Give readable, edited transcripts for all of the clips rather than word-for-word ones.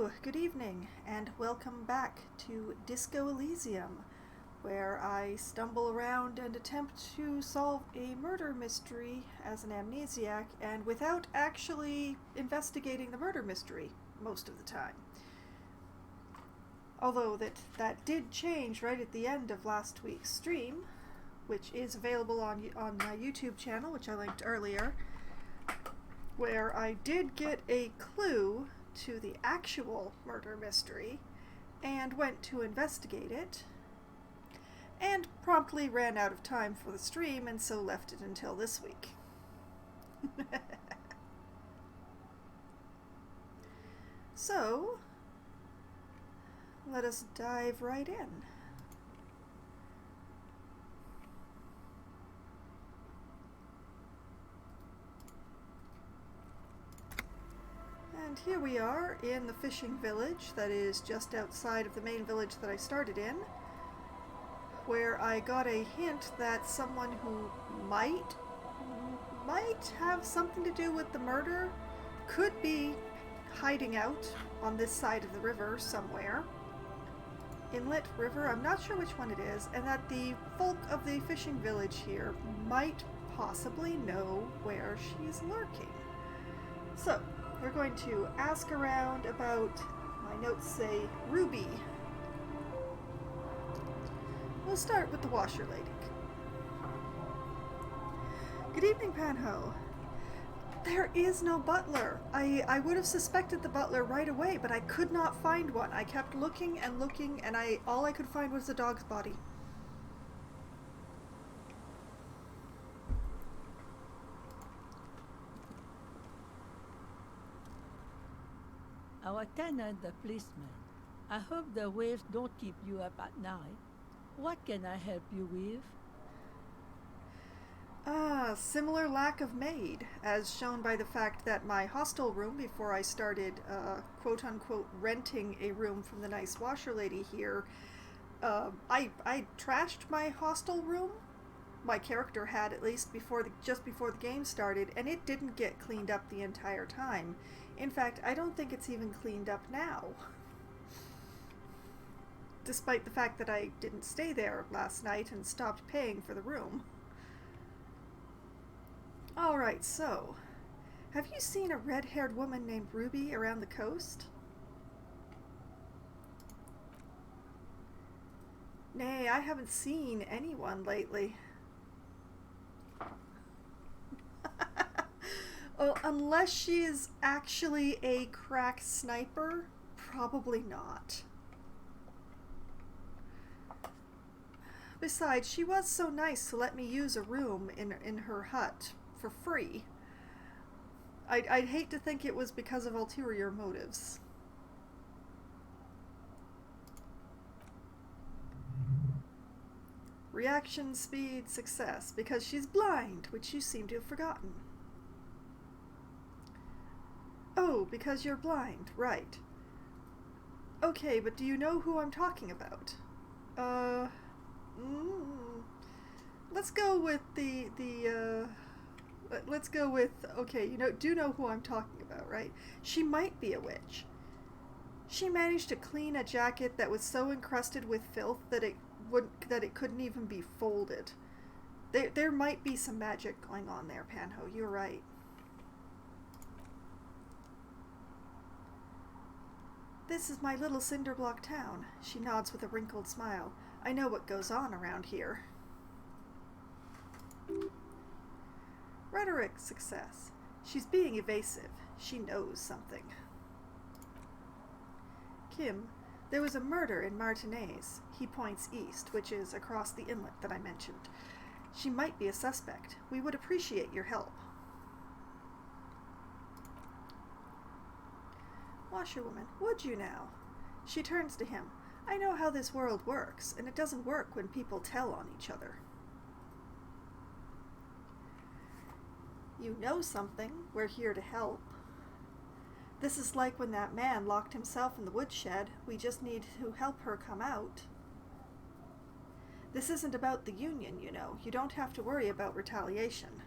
Hello, good evening, and welcome back to Disco Elysium, where I stumble around and attempt to solve a murder mystery as an amnesiac, and without actually investigating the murder mystery most of the time. Although that did change right at the end of last week's stream, which is available on my YouTube channel, which I linked earlier, where I did get a clue to the actual murder mystery and went to investigate it and promptly ran out of time for the stream and so left it until this week. So, let us dive right in. And here we are in the fishing village that is just outside of the main village that I started in, where I got a hint that someone who might have something to do with the murder could be hiding out on this side of the river somewhere. Inlet River, I'm not sure which one it is, and that the folk of the fishing village here might possibly know where she's lurking. So, we're going to ask around about, my notes say, Ruby. We'll start with the washer lady. Good evening, Panho. There is no butler. I would have suspected the butler right away, but I could not find one. I kept looking and looking, and all I could find was the dog's body. Our tenant, the policeman. I hope the waves don't keep you up at night. What can I help you with? Similar lack of maid, as shown by the fact that my hostel room, before I started, quote-unquote, renting a room from the nice washer lady here, I trashed my hostel room. My character had, at least just before the game started, and it didn't get cleaned up the entire time. In fact, I don't think it's even cleaned up now. Despite the fact that I didn't stay there last night and stopped paying for the room. Alright, so, have you seen a red-haired woman named Ruby around the coast? Nay, I haven't seen anyone lately. Well, unless she is actually a crack sniper, probably not. Besides, she was so nice to let me use a room in her hut for free. I'd hate to think it was because of ulterior motives. Reaction speed success, because she's blind, which you seem to have forgotten. Oh, because you're blind, right. Okay, but do you know who I'm talking about? Let's go with let's go with, okay, do know who I'm talking about, right? She might be a witch. She managed to clean a jacket that was so encrusted with filth that it couldn't even be folded. There might be some magic going on there, Panho, you're right. This is my little cinderblock town. She nods with a wrinkled smile. I know what goes on around here. Rhetoric success. She's being evasive. She knows something. Kim, there was a murder in Martinez. He points east, which is across the inlet that I mentioned. She might be a suspect. We would appreciate your help. Washerwoman, would you now? She turns to him. I know how this world works, and it doesn't work when people tell on each other. You know something. We're here to help. This is like when that man locked himself in the woodshed. We just need to help her come out. This isn't about the union, you know. You don't have to worry about retaliation.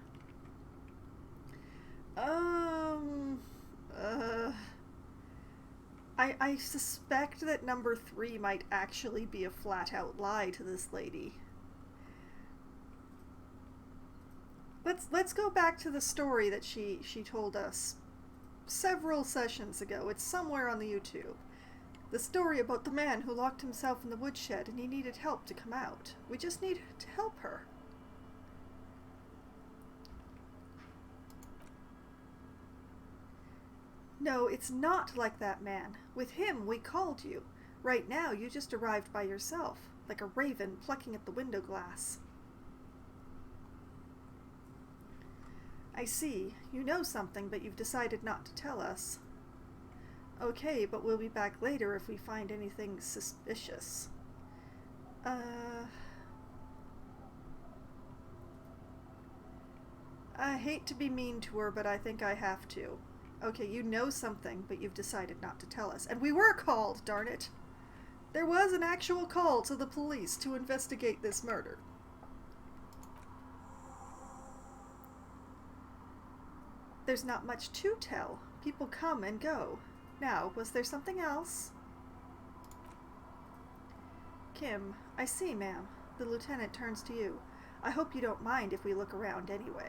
I suspect that number 3 might actually be a flat-out lie to this lady. Let's go back to the story that she told us several sessions ago. It's somewhere on the YouTube. The story about the man who locked himself in the woodshed and he needed help to come out. We just need to help her. No, it's not like that man. With him, we called you. Right now, you just arrived by yourself, like a raven plucking at the window glass. I see. You know something, but you've decided not to tell us. Okay, but we'll be back later if we find anything suspicious. I hate to be mean to her, but I think I have to. Okay, you know something, but you've decided not to tell us. And we were called, darn it! There was an actual call to the police to investigate this murder. There's not much to tell. People come and go. Now, was there something else? Kim, I see, ma'am. The lieutenant turns to you. I hope you don't mind if we look around anyway.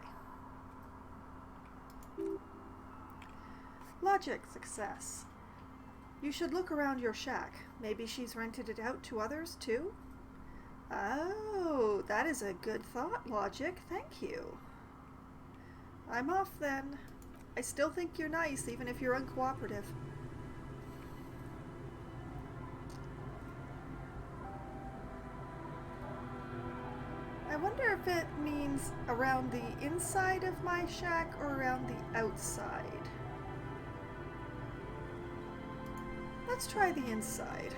Logic success. You should look around your shack. Maybe she's rented it out to others, too? Oh, that is a good thought, Logic. Thank you. I'm off then. I still think you're nice, even if you're uncooperative. I wonder if it means around the inside of my shack or around the outside. Let's try the inside.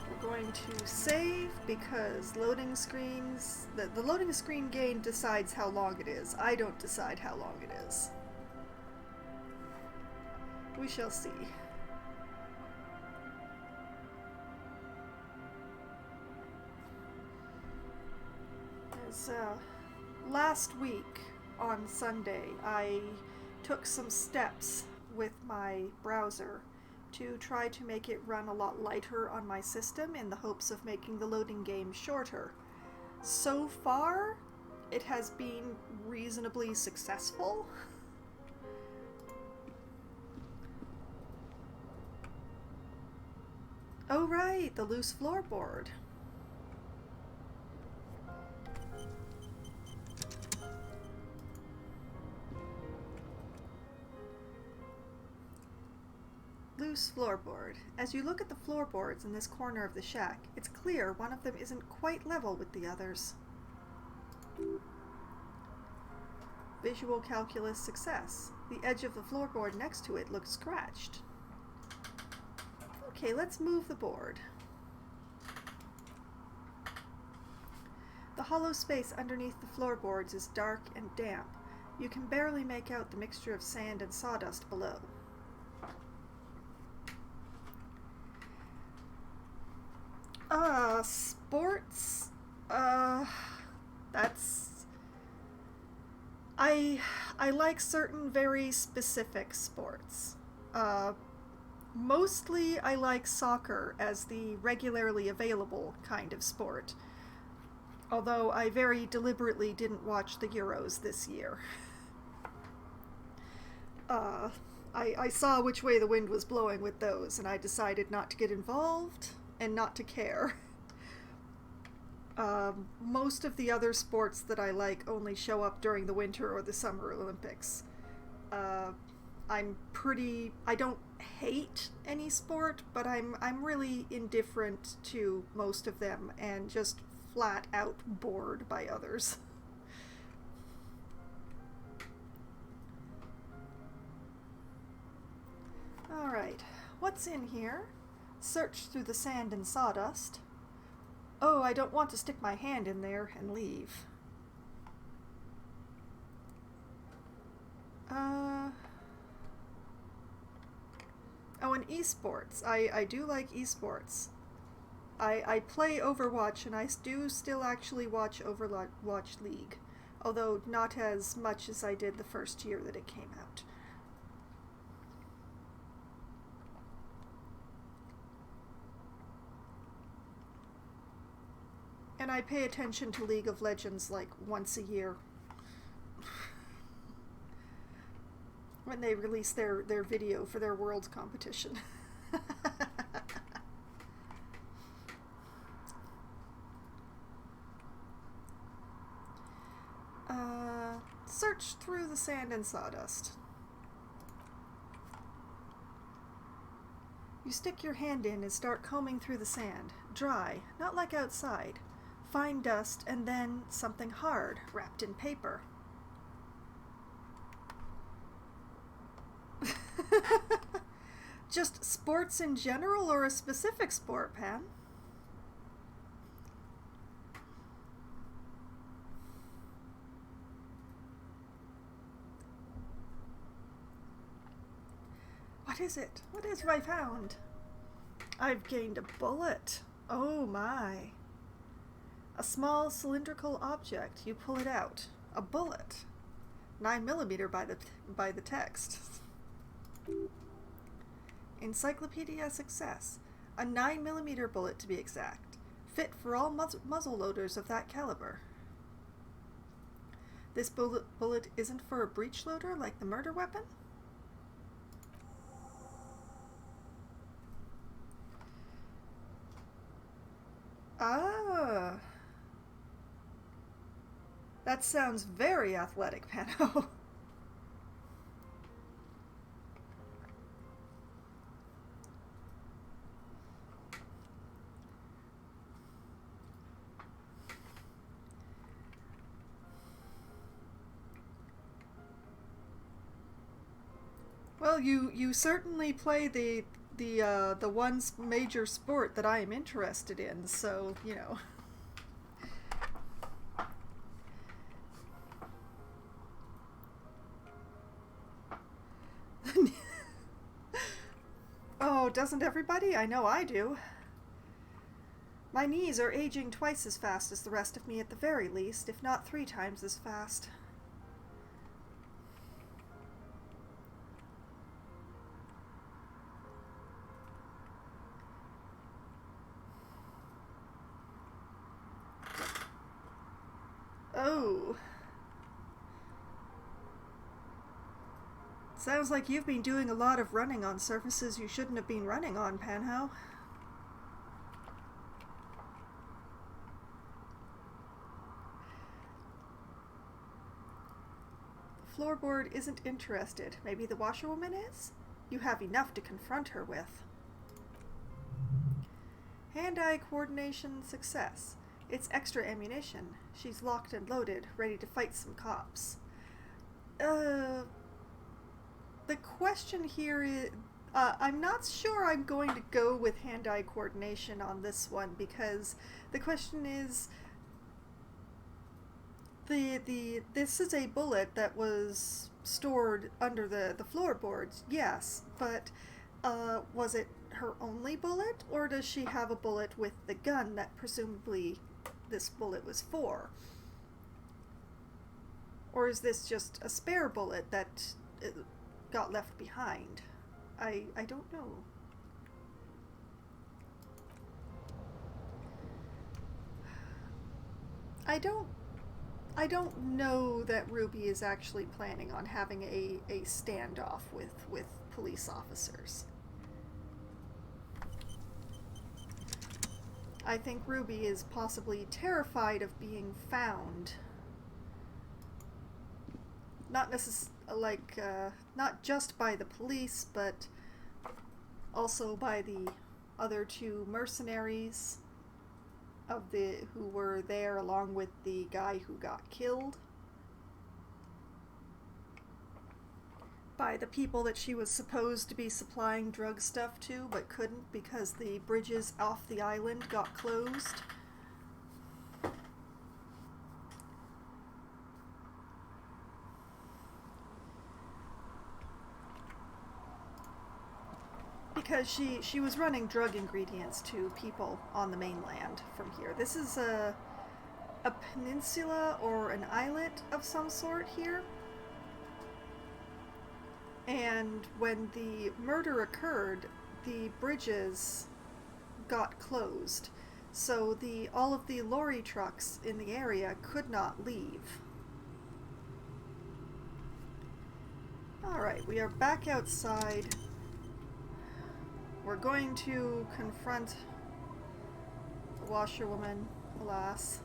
We're going to save because loading screens, the loading screen gain decides how long it is. I don't decide how long it is. We shall see. As last week on Sunday, I took some steps with my browser to try to make it run a lot lighter on my system in the hopes of making the loading game shorter. So far, it has been reasonably successful. Oh right, the loose floorboard. Loose floorboard. As you look at the floorboards in this corner of the shack, it's clear one of them isn't quite level with the others. Visual calculus success. The edge of the floorboard next to it looks scratched. Okay, let's move the board. The hollow space underneath the floorboards is dark and damp. You can barely make out the mixture of sand and sawdust below. Sports? That's... I like certain very specific sports. Mostly I like soccer as the regularly available kind of sport. Although I very deliberately didn't watch the Euros this year. I saw which way the wind was blowing with those, and I decided not to get involved and not to care. Most of the other sports that I like only show up during the Winter or the Summer Olympics. I don't hate any sport, but I'm really indifferent to most of them and just flat out bored by others. Alright, what's in here? Search through the sand and sawdust. Oh, I don't want to stick my hand in there and leave. Oh, and esports. I do like esports. I play Overwatch, and I do still actually watch Overwatch League. Although not as much as I did the first year that it came out. And I pay attention to League of Legends like once a year. When they release their video for their Worlds competition. Search through the sand and sawdust. You stick your hand in and start combing through the sand. Dry, not like outside. Fine dust and then something hard, wrapped in paper. Just sports in general or a specific sport, Pam? What is it? What have I found? I've gained a bullet. Oh my. A small cylindrical object. You pull it out. A bullet. 9mm by the text. Encyclopedia success. A 9mm bullet to be exact. Fit for all muzzle loaders of that caliber. This bullet isn't for a breech loader like the murder weapon? Ah. That sounds very athletic, Pano. Well, you certainly play the one major sport that I am interested in, so, you know. Oh, doesn't everybody? I know I do. My knees are aging twice as fast as the rest of me at the very least, if not 3 times as fast. Oh. Sounds like you've been doing a lot of running on surfaces you shouldn't have been running on, Panho. The floorboard isn't interested. Maybe the washerwoman is? You have enough to confront her with. Hand-eye coordination success. It's extra ammunition. She's locked and loaded, ready to fight some cops. The question here is, I'm not sure I'm going to go with hand-eye coordination on this one, because the question is, this is a bullet that was stored under the floorboards, yes, but was it her only bullet, or does she have a bullet with the gun that presumably this bullet was for? Or is this just a spare bullet that got left behind? I don't know. I don't know that Ruby is actually planning on having a standoff with police officers. I think Ruby is possibly terrified of being found. Not not just by the police, but also by the other 2 mercenaries who were there along with the guy who got killed. By the people that she was supposed to be supplying drug stuff to, but couldn't because the bridges off the island got closed. Because she was running drug ingredients to people on the mainland from here. This is a peninsula or an islet of some sort here. And when the murder occurred, the bridges got closed. so all of the lorry trucks in the area could not leave. Alright, we are back outside. We're going to confront the washerwoman, alas.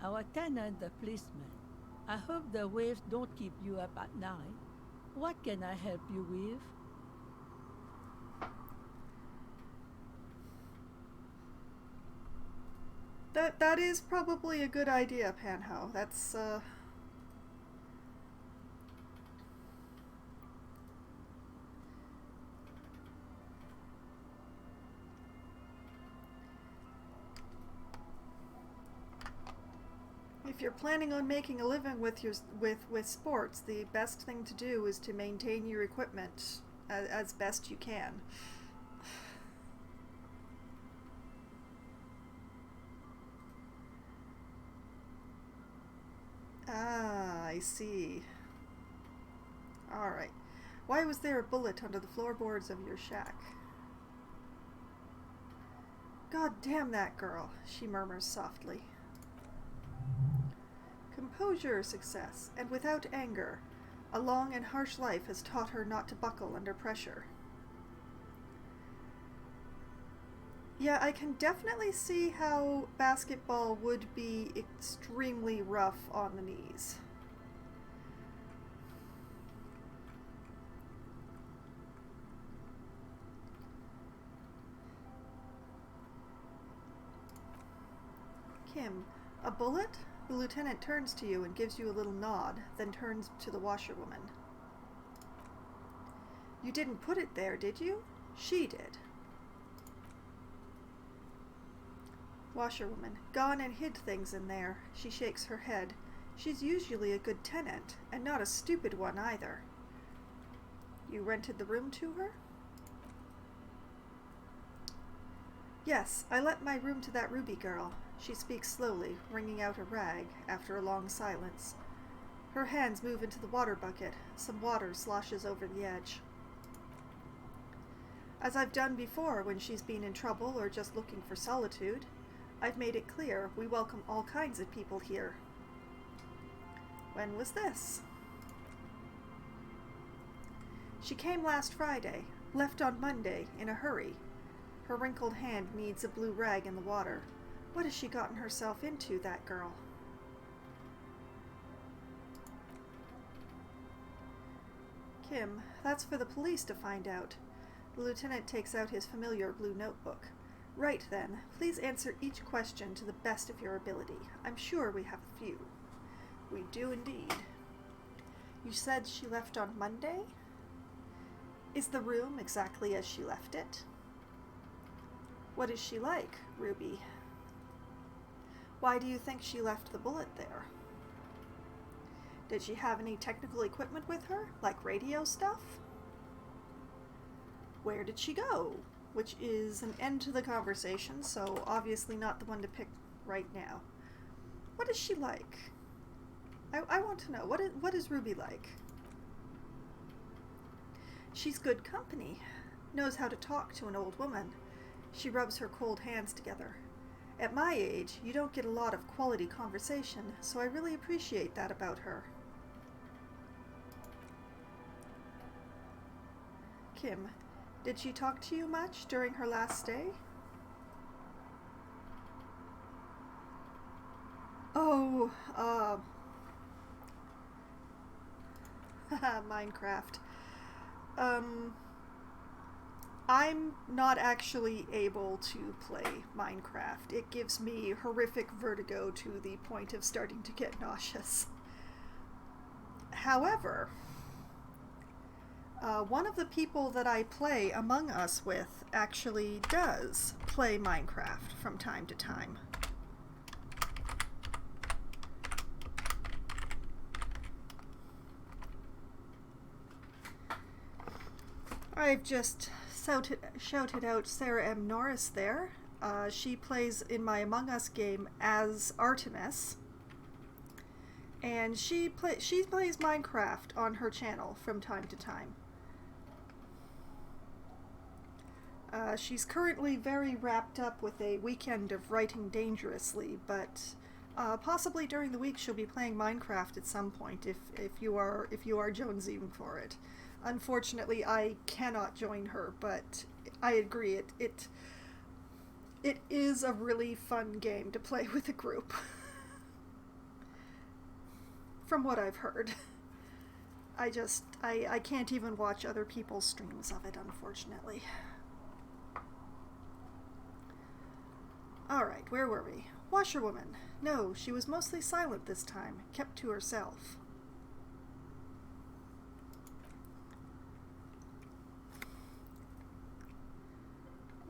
Our tenant, the policeman. I hope the waves don't keep you up at night. What can I help you with? That is probably a good idea, Panho. That's, if you're planning on making a living with sports, the best thing to do is to maintain your equipment as best you can. Ah, I see. Alright. Why was there a bullet under the floorboards of your shack? God damn that girl, she murmurs softly. Composure, success, and without anger. A long and harsh life has taught her not to buckle under pressure. Yeah, I can definitely see how basketball would be extremely rough on the knees. Kim, a bullet? The lieutenant turns to you and gives you a little nod, then turns to the washerwoman. You didn't put it there, did you? She did. Washerwoman, gone and hid things in there. She shakes her head. She's usually a good tenant, and not a stupid one either. You rented the room to her? Yes, I let my room to that Ruby girl. She speaks slowly, wringing out a rag after a long silence. Her hands move into the water bucket. Some water sloshes over the edge. As I've done before when she's been in trouble or just looking for solitude, I've made it clear we welcome all kinds of people here. When was this? She came last Friday, left on Monday, in a hurry. Her wrinkled hand kneads a blue rag in the water. What has she gotten herself into, that girl? Kim, that's for the police to find out. The lieutenant takes out his familiar blue notebook. Right then, please answer each question to the best of your ability. I'm sure we have a few. We do indeed. You said she left on Monday? Is the room exactly as she left it? What is she like, Ruby? Why do you think she left the bullet there? Did she have any technical equipment with her, like radio stuff? Where did she go? Which is an end to the conversation, so obviously not the one to pick right now. What is she like? I want to know, what is Ruby like? She's good company. Knows how to talk to an old woman. She rubs her cold hands together. At my age, you don't get a lot of quality conversation, so I really appreciate that about her. Kim, did she talk to you much during her last stay? Oh, Minecraft. I'm not actually able to play Minecraft. It gives me horrific vertigo to the point of starting to get nauseous. However, one of the people that I play Among Us with actually does play Minecraft from time to time. I've just shouted out Sarah M. Norris there. She plays in my Among Us game as Artemis. And she plays Minecraft on her channel from time to time. She's currently very wrapped up with a weekend of writing dangerously, but possibly during the week she'll be playing Minecraft at some point if you are jonesing for it. Unfortunately, I cannot join her, but I agree it is a really fun game to play with a group. From what I've heard. I can't even watch other people's streams of it, unfortunately. Alright, where were we? Washerwoman. No, she was mostly silent this time, kept to herself.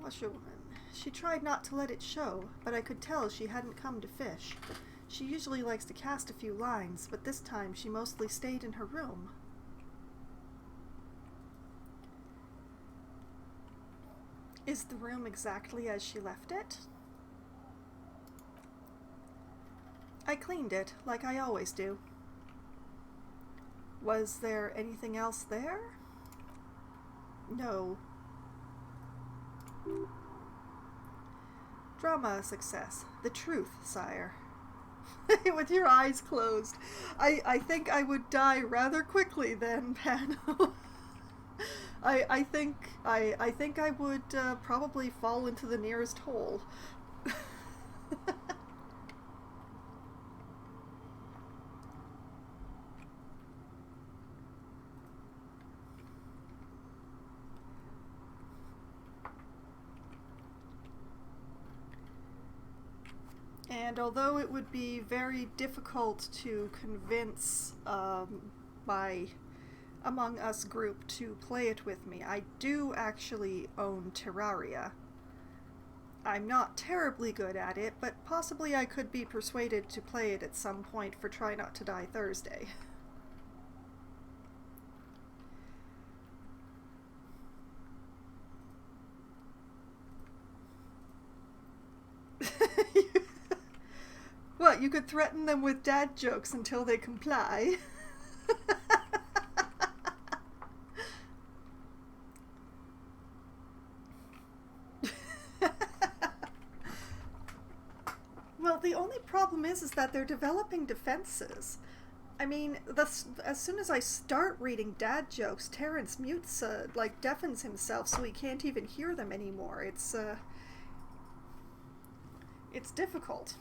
Washerwoman. She tried not to let it show, but I could tell she hadn't come to fish. She usually likes to cast a few lines, but this time she mostly stayed in her room. Is the room exactly as she left it? I cleaned it, like I always do. Was there anything else there? No. Drama success. The truth, sire. With your eyes closed. I think I would die rather quickly then, Pano. I think I would probably fall into the nearest hole. And although it would be very difficult to convince my Among Us group to play it with me, I do actually own Terraria. I'm not terribly good at it, but possibly I could be persuaded to play it at some point for Try Not to Die Thursday. What, you could threaten them with dad jokes until they comply? Well, the only problem is that they're developing defenses. I mean, as soon as I start reading dad jokes, Terrence mutes, deafens himself so he can't even hear them anymore. It's difficult.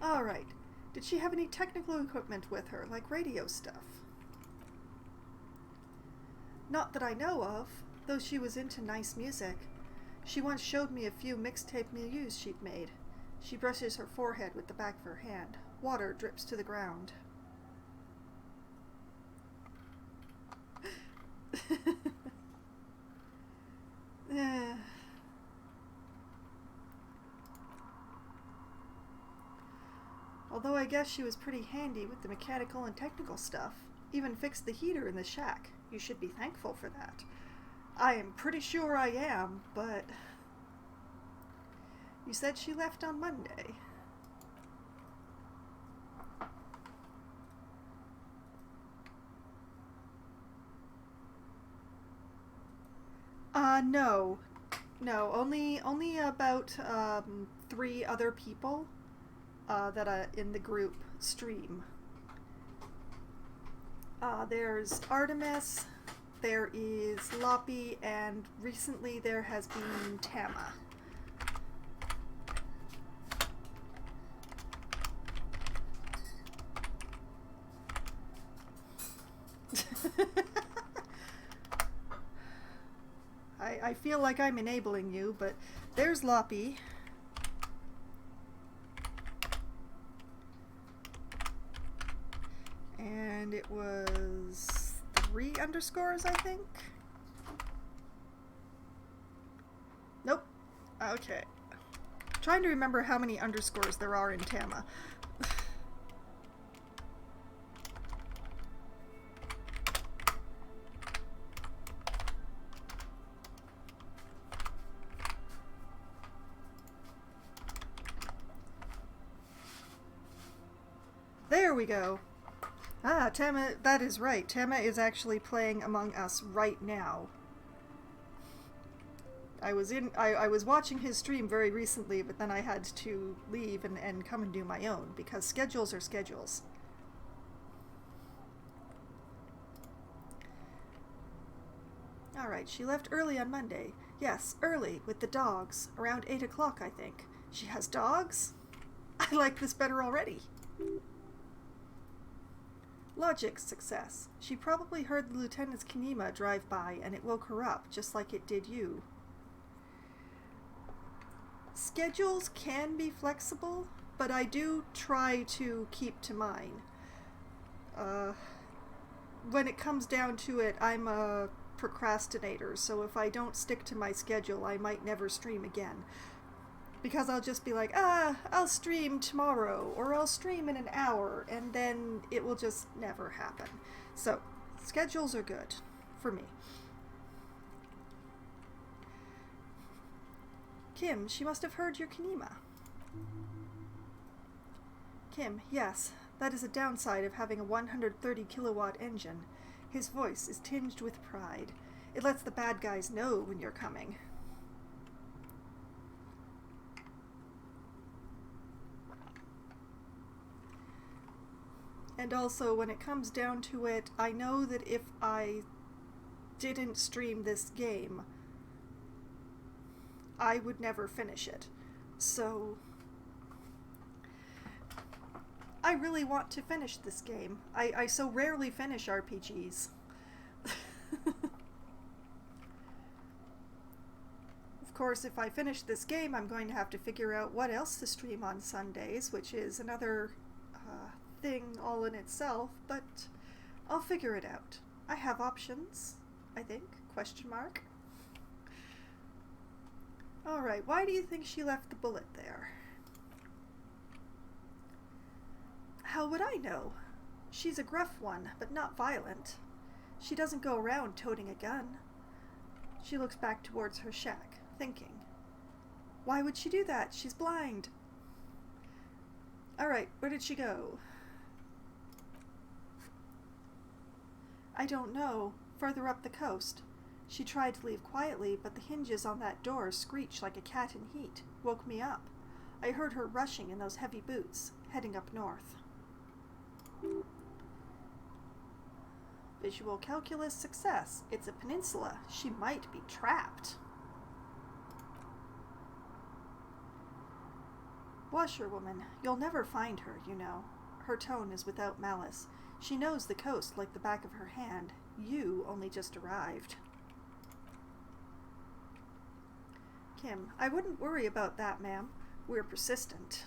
Alright. Did she have any technical equipment with her, like radio stuff? Not that I know of, though she was into nice music. She once showed me a few mixtape milieus she'd made. She brushes her forehead with the back of her hand. Water drips to the ground. Although I guess she was pretty handy with the mechanical and technical stuff. Even fixed the heater in the shack. You should be thankful for that. I am pretty sure I am, but... You said she left on Monday. No. No, only about 3 other people that in the group stream. There's Artemis, there is Loppy, and recently there has been Tama. I feel like I'm enabling you, but there's Loppy. And it was 3 underscores, I think? Nope. Okay. Trying to remember how many underscores there are in Tama. There we go. Ah, Tama, that is right. Tama is actually playing Among Us right now. I was watching his stream very recently, but then I had to leave and come and do my own, because schedules are schedules. Alright, she left early on Monday. Yes, early, with the dogs. Around 8 o'clock, I think. She has dogs? I like this better already. Logic success. She probably heard the Lieutenant's Kinema drive by, and it woke her up, just like it did you. Schedules can be flexible, but I do try to keep to mine. When it comes down to it, I'm a procrastinator, so if I don't stick to my schedule, I might never stream again. Because I'll just be like, I'll stream tomorrow, or I'll stream in an hour, and then it will just never happen. So, schedules are good, for me. Kim, she must have heard your Kinema. Kim, yes, that is a downside of having a 130 kilowatt engine. His voice is tinged with pride. It lets the bad guys know when you're coming. And also, when it comes down to it, I know that if I didn't stream this game, I would never finish it. So, I really want to finish this game. I so rarely finish RPGs. Of course, if I finish this game, I'm going to have to figure out what else to stream on Sundays, which is another thing all in itself, but I'll figure it out. I have options, I think, question mark. Alright, why do you think she left the bullet there? How would I know? She's a gruff one, but not violent. She doesn't go around toting a gun. She looks back towards her shack, thinking. Why would she do that? She's blind. Alright, where did she go? I don't know. Further up the coast. She tried to leave quietly, but the hinges on that door screeched like a cat in heat. Woke me up. I heard her rushing in those heavy boots, heading up north. Visual calculus success. It's a peninsula. She might be trapped. Washerwoman. You'll never find her, you know. Her tone is without malice. She knows the coast like the back of her hand. You only just arrived. Kim, I wouldn't worry about that, ma'am. We're persistent.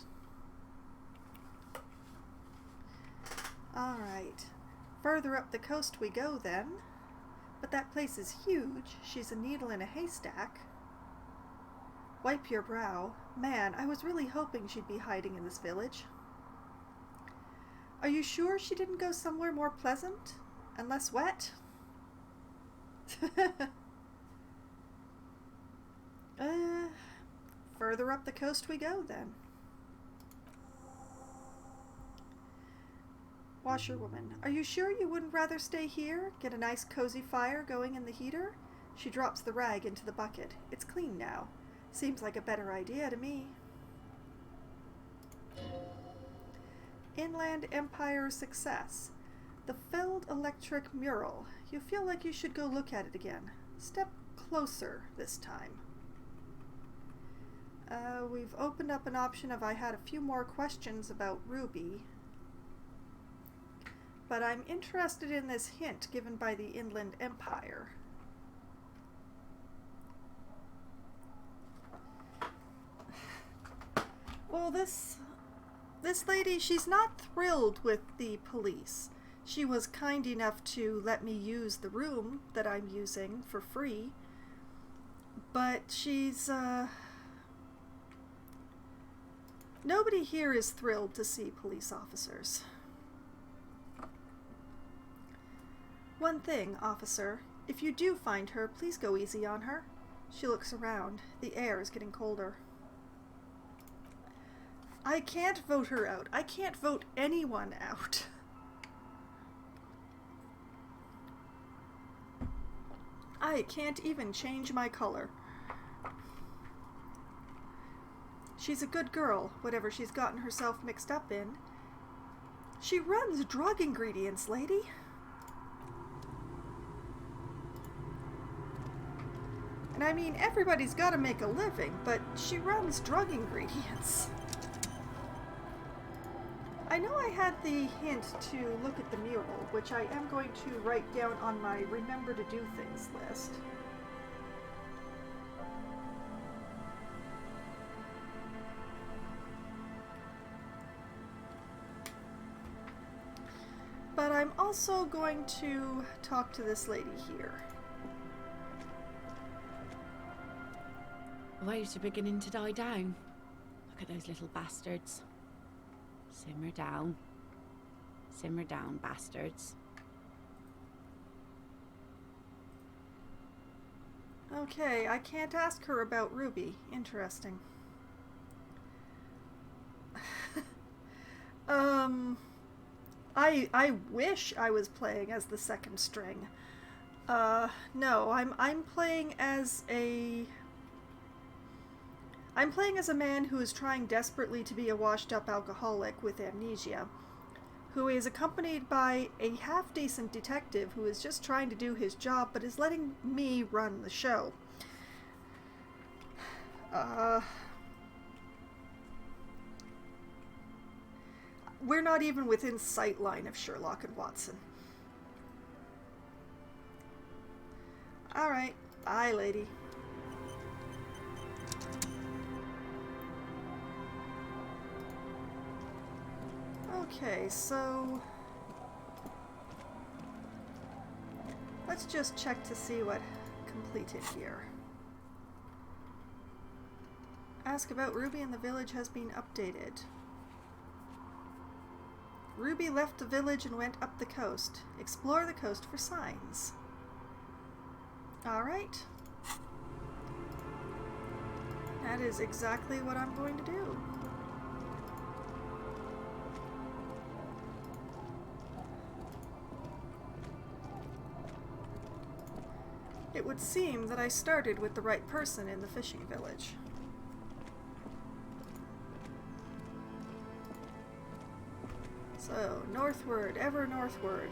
Alright. Further up the coast we go, then. But that place is huge. She's a needle in a haystack. Wipe your brow. Man, I was really hoping she'd be hiding in this village. Are you sure she didn't go somewhere more pleasant? And less wet? Further up the coast we go, then. Washerwoman, are you sure you wouldn't rather stay here? Get a nice cozy fire going in the heater? She drops the rag into the bucket. It's clean now. Seems like a better idea to me. Inland Empire success. The felled electric mural. You feel like you should go look at it again. Step closer this time. We've opened up an option of I had a few more questions about Ruby. But I'm interested in this hint given by the Inland Empire. Well, this lady, she's not thrilled with the police. She was kind enough to let me use the room that I'm using for free. But she's, nobody here is thrilled to see police officers. One thing, officer. If you do find her, please go easy on her. She looks around. The air is getting colder. I can't vote her out. I can't vote anyone out. I can't even change my color. She's a good girl, whatever she's gotten herself mixed up in. She runs drug ingredients, lady. And I mean, everybody's got to make a living, but she runs drug ingredients. I know I had the hint to look at the mural, which I am going to write down on my Remember to Do Things list. But I'm also going to talk to this lady here. Waves are beginning to die down. Look at those little bastards. Simmer down. Simmer down, bastards. Okay, I can't ask her about Ruby. Interesting. I wish I was playing as the second string. No, I'm playing as a man who is trying desperately to be a washed-up alcoholic with amnesia, who is accompanied by a half-decent detective who is just trying to do his job but is letting me run the show. We're not even within sight line of Sherlock and Watson. Alright, bye, lady. Okay, so let's just check to see what completed here. Ask about Ruby in the village has been updated. Ruby left the village and went up the coast. Explore the coast for signs. Alright. That is exactly what I'm going to do. It would seem that I started with the right person in the fishing village. So, northward, ever northward.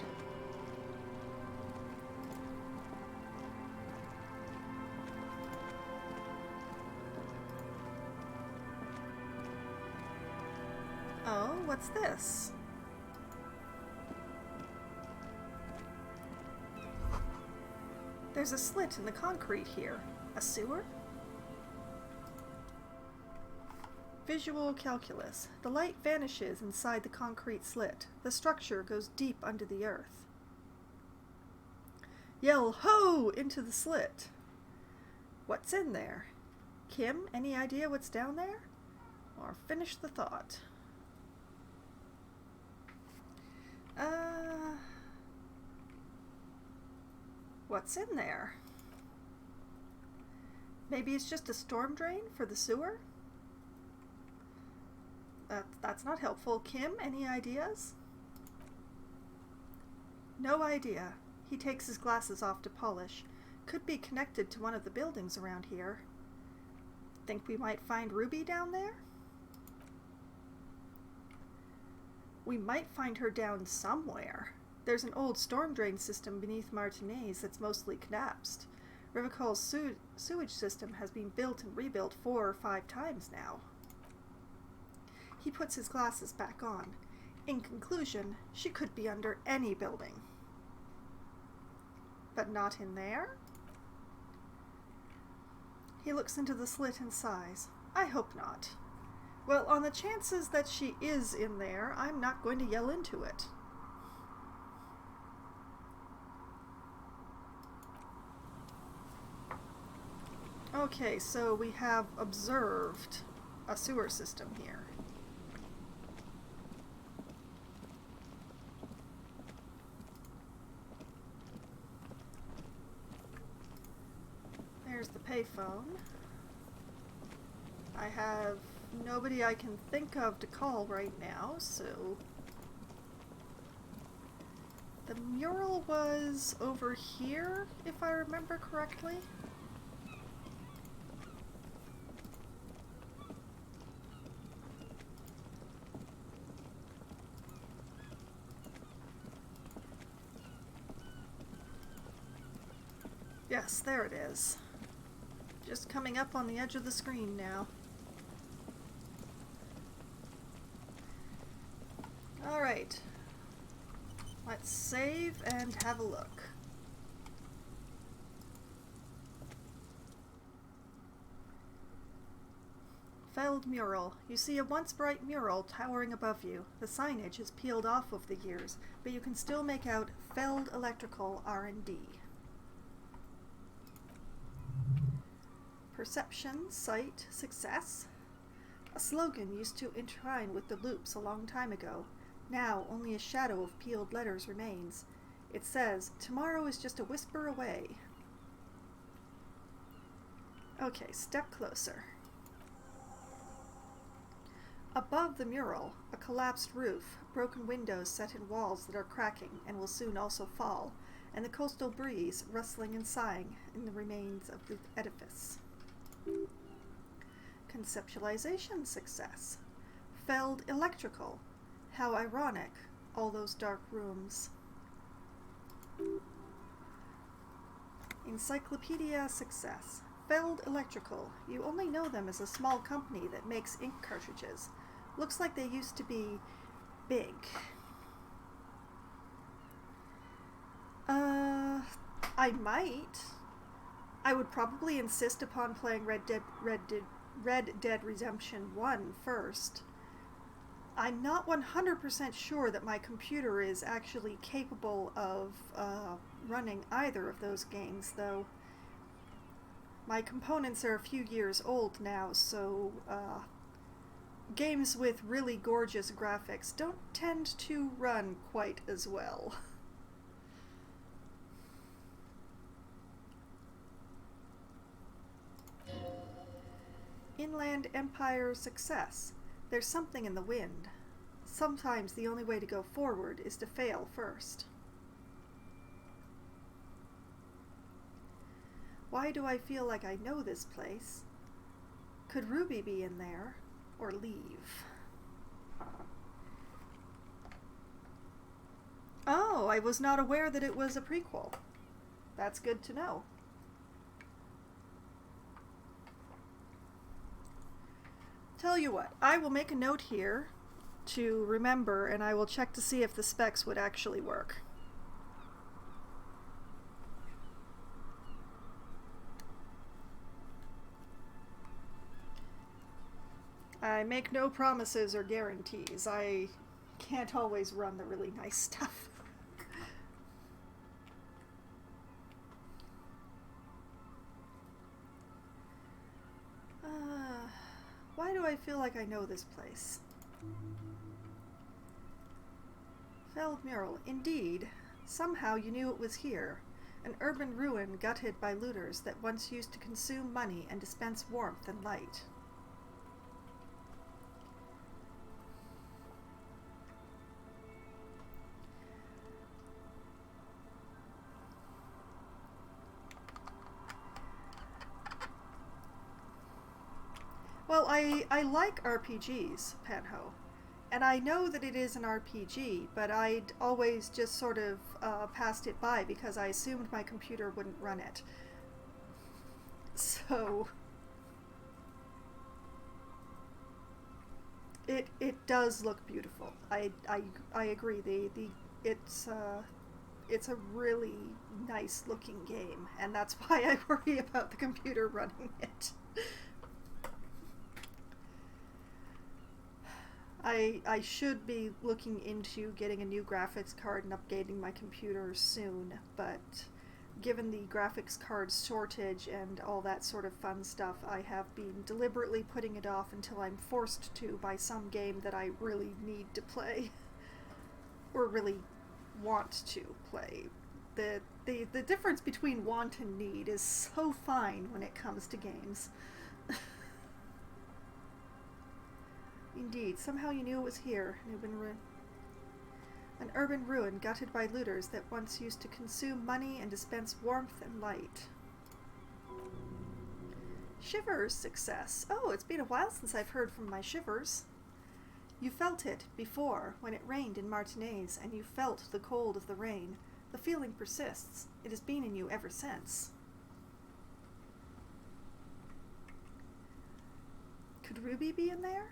Oh, what's this? There's a slit in the concrete here. A sewer? Visual calculus. The light vanishes inside the concrete slit. The structure goes deep under the earth. Yell ho into the slit. What's in there? Kim, any idea what's down there? Or finish the thought. What's in there? Maybe it's just a storm drain for the sewer? That's not helpful. Kim, any ideas? No idea. He takes his glasses off to polish. Could be connected to one of the buildings around here. Think we might find Ruby down there? We might find her down somewhere. There's an old storm drain system beneath Martinez that's mostly collapsed. Rivical's sewage system has been built and rebuilt 4 or 5 times now. He puts his glasses back on. In conclusion, she could be under any building. But not in there? He looks into the slit and sighs. I hope not. Well, on the chances that she is in there, I'm not going to yell into it. Okay, so we have observed a sewer system here. There's the payphone. I have nobody I can think of to call right now, so The mural was over here, if I remember correctly. Yes, there it is. Just coming up on the edge of the screen now. Alright. Let's save and have a look. Felled mural. You see a once bright mural towering above you. The signage is peeled off over the years, but you can still make out Felled Electrical R&D. Perception, sight, success. A slogan used to entwine with the loops a long time ago. Now only a shadow of peeled letters remains. It says, "Tomorrow is just a whisper away." Okay, step closer. Above the mural, a collapsed roof, broken windows set in walls that are cracking and will soon also fall, and the coastal breeze rustling and sighing in the remains of the edifice. Conceptualization success. Felled electrical. How ironic, all those dark rooms. Encyclopedia success. Felled Electrical. You only know them as a small company that makes ink cartridges. Looks like they used to be big. I might. I would probably insist upon playing Red Dead Redemption 1 first. I'm not 100% sure that my computer is actually capable of running either of those games, though. My components are a few years old now, so games with really gorgeous graphics don't tend to run quite as well. Inland Empire success. There's something in the wind. Sometimes the only way to go forward is to fail first. Why do I feel like I know this place? Could Ruby be in there? Or leave? Oh, I was not aware that it was a prequel. That's good to know. Tell you what, I will make a note here to remember, and I will check to see if the specs would actually work. I make no promises or guarantees. I can't always run the really nice stuff. Why do I feel like I know this place? Felled mural. Indeed. Somehow you knew it was here. An urban ruin gutted by looters that once used to consume money and dispense warmth and light. Well, I like RPGs, Panho, and I know that it is an RPG, but I'd always just sort of passed it by because I assumed my computer wouldn't run it. So it does look beautiful. I agree. It's a really nice looking game, and that's why I worry about the computer running it. I should be looking into getting a new graphics card and updating my computer soon, but given the graphics card shortage and all that sort of fun stuff, I have been deliberately putting it off until I'm forced to by some game that I really need to play. Or really want to play. The difference between want and need is so fine when it comes to games. Indeed, somehow you knew it was here. An urban ruin gutted by looters that once used to consume money and dispense warmth and light. Shivers success. Oh, it's been a while since I've heard from my Shivers. You felt it before when it rained in Martinez, and you felt the cold of the rain. The feeling persists. It has been in you ever since. Could Ruby be in there?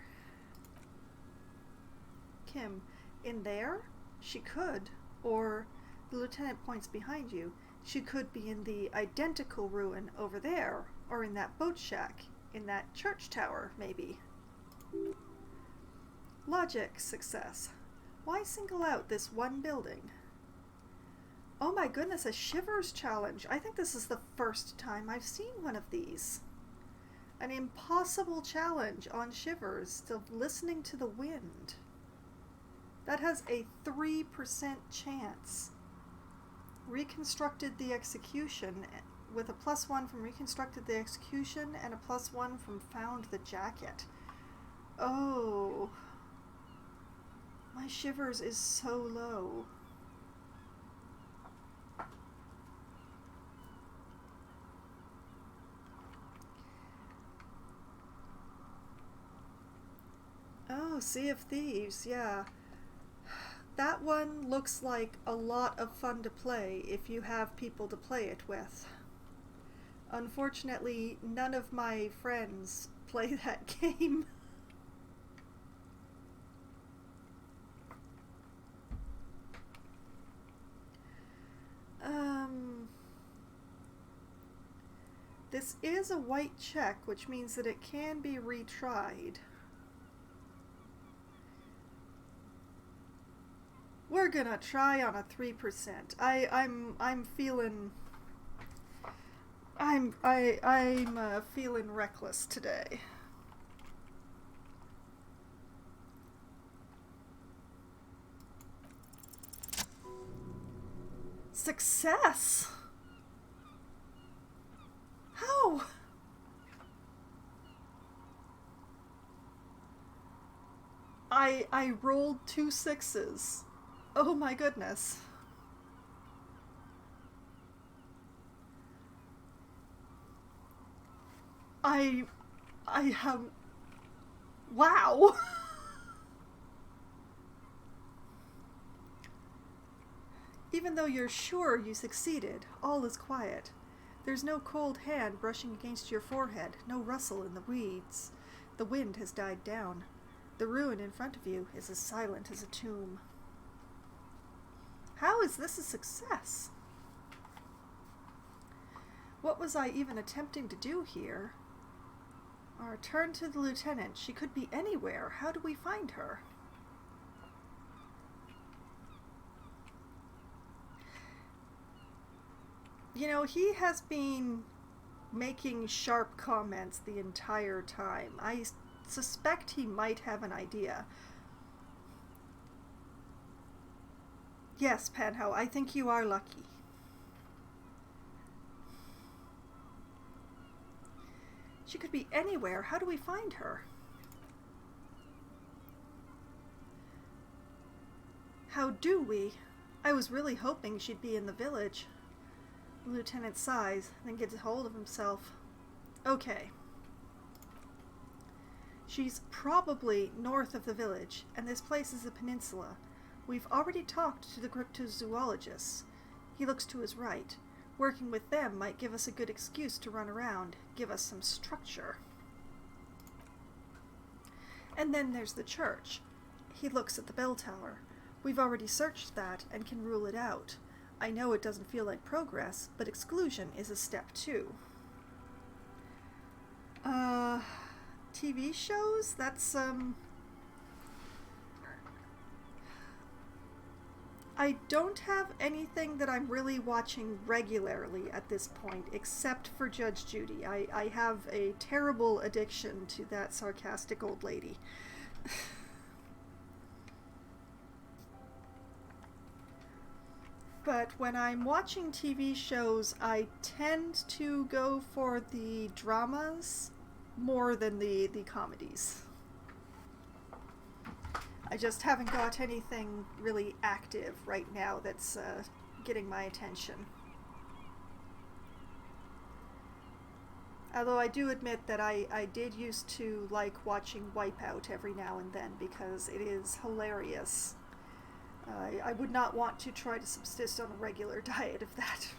Kim, in there? She could. Or, the lieutenant points behind you, she could be in the identical ruin over there, or in that boat shack, in that church tower, maybe. Logic success. Why single out this one building? Oh my goodness, a Shivers challenge. I think this is the first time I've seen one of these. An impossible challenge on Shivers to listening to the wind. That has a 3% chance. Reconstructed the execution with a +1 from reconstructed the execution and a +1 from found the jacket. Oh. My Shivers is so low. Oh, Sea of Thieves, yeah. That one looks like a lot of fun to play if you have people to play it with. Unfortunately, none of my friends play that game. This is a white check, which means that it can be retried. We're gonna try on a 3%. I'm feeling feeling reckless today. Success. How? I rolled 2 6s. Oh my goodness. I have... Wow! Even though you're sure you succeeded, all is quiet. There's no cold hand brushing against your forehead, no rustle in the weeds. The wind has died down. The ruin in front of you is as silent as a tomb. How is this a success? What was I even attempting to do here? Our turn to the lieutenant. She could be anywhere. How do we find her? You know, he has been making sharp comments the entire time. I suspect he might have an idea. Yes, Panho, I think you are lucky. She could be anywhere. How do we find her? How do we? I was really hoping she'd be in the village. The lieutenant sighs, then gets a hold of himself. Okay. She's probably north of the village, and this place is a peninsula. We've already talked to the cryptozoologists. He looks to his right. Working with them might give us a good excuse to run around, give us some structure. And then there's the church. He looks at the bell tower. We've already searched that and can rule it out. I know it doesn't feel like progress, but exclusion is a step too. TV shows? That's, I don't have anything that I'm really watching regularly at this point, except for Judge Judy. I have a terrible addiction to that sarcastic old lady. But when I'm watching TV shows, I tend to go for the dramas more than the comedies. I just haven't got anything really active right now that's getting my attention. Although I do admit that I did used to like watching Wipeout every now and then because it is hilarious. I would not want to try to subsist on a regular diet of that.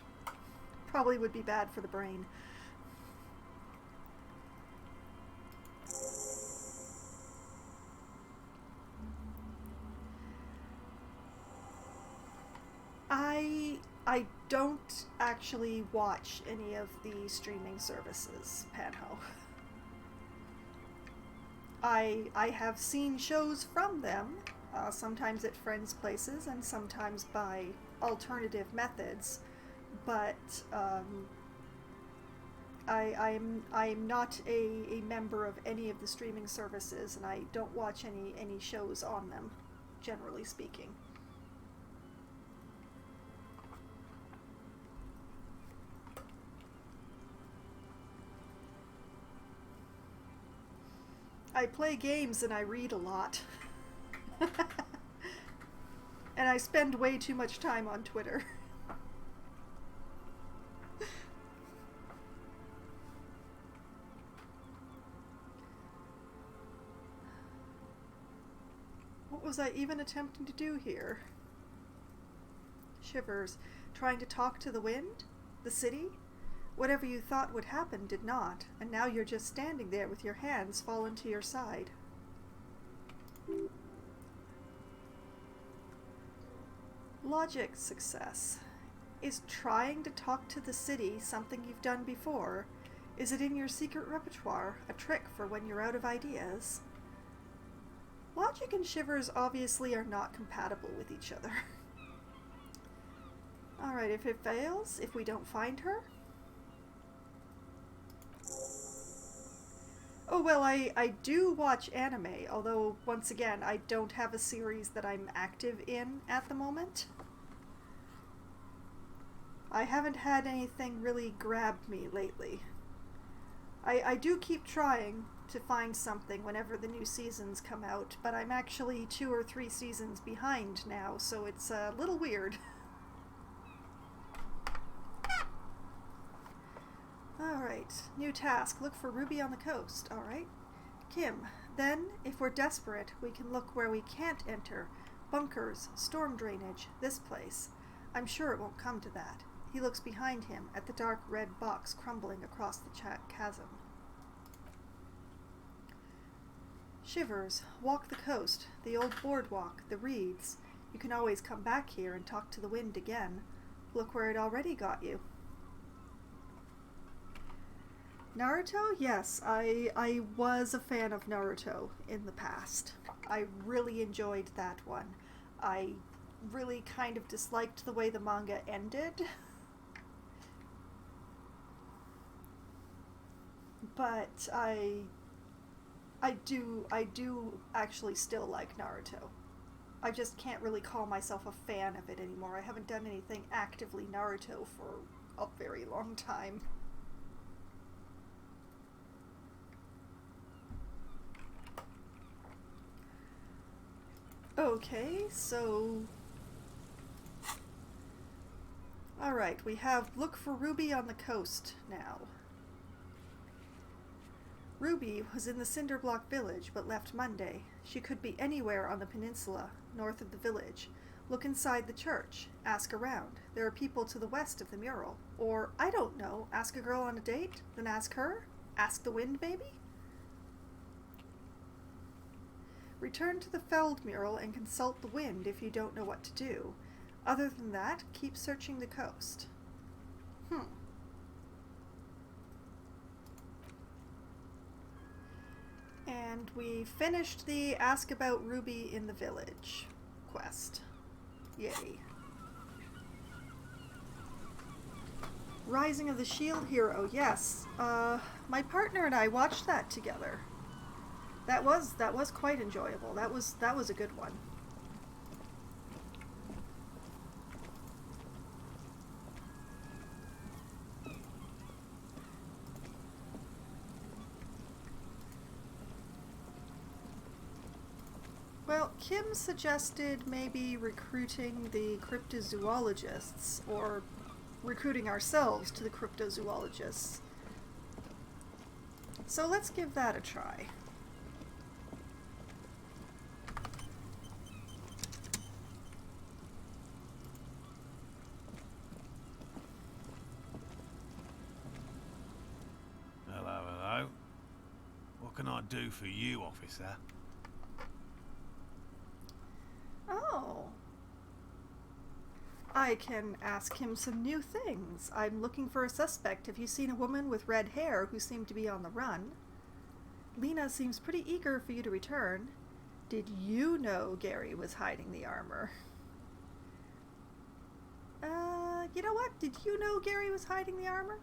Probably would be bad for the brain. I don't actually watch any of the streaming services, Panho. I have seen shows from them, sometimes at friends' places and sometimes by alternative methods, but I'm not a member of any of the streaming services, and I don't watch any shows on them, generally speaking. I play games and I read a lot. And I spend way too much time on Twitter. What was I even attempting to do here? Shivers. Trying to talk to the wind? The city? Whatever you thought would happen did not, and now you're just standing there with your hands fallen to your side. Logic success. Is trying to talk to the city something you've done before? Is it in your secret repertoire, a trick for when you're out of ideas? Logic and Shivers obviously are not compatible with each other. Alright, if it fails, if we don't find her... Oh, well, I do watch anime, although, once again, I don't have a series that I'm active in at the moment. I haven't had anything really grab me lately. I do keep trying to find something whenever the new seasons come out, but I'm actually 2 or 3 seasons behind now, so it's a little weird. Alright, new task. Look for Ruby on the coast. Alright. Kim, then, if we're desperate, we can look where we can't enter. Bunkers, storm drainage, this place. I'm sure it won't come to that. He looks behind him at the dark red box crumbling across the chasm. Shivers, walk the coast, the old boardwalk, the reeds. You can always come back here and talk to the wind again. Look where it already got you. Naruto? Yes, I was a fan of Naruto in the past. I really enjoyed that one. I really kind of disliked the way the manga ended. But I do actually still like Naruto. I just can't really call myself a fan of it anymore. I haven't done anything actively Naruto for a very long time. Okay, so... Alright, we have look for Ruby on the coast now. Ruby was in the Cinderblock village, but left Monday. She could be anywhere on the peninsula, north of the village. Look inside the church. Ask around. There are people to the west of the mural. Or, I don't know, ask a girl on a date? Then ask her? Ask the wind, maybe? Return to the Feld mural and consult the wind if you don't know what to do. Other than that, keep searching the coast. And we finished the Ask About Ruby in the Village quest. Yay. Rising of the Shield Hero, yes. My partner and I watched that together. That was quite enjoyable. That was a good one. Well, Kim suggested maybe recruiting the cryptozoologists, or recruiting ourselves to the cryptozoologists. So let's give that a try. Hello, hello. What can I do for you, officer? Oh. I can ask him some new things. I'm looking for a suspect. Have you seen a woman with red hair who seemed to be on the run? Lena seems pretty eager for you to return. Did you know Gary was hiding the armor? You know what? Did you know Gary was hiding the armor?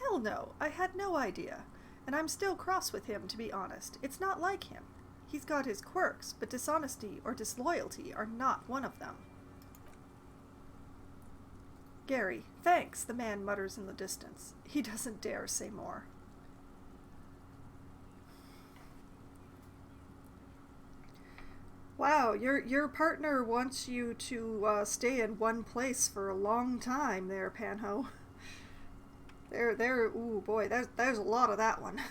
Hell no, I had no idea. And I'm still cross with him, to be honest. It's not like him. He's got his quirks, but dishonesty or disloyalty are not one of them. Gary, thanks, the man mutters in the distance. He doesn't dare say more. Wow, your partner wants you to stay in one place for a long time there, Panho. Ooh boy, there's a lot of that one.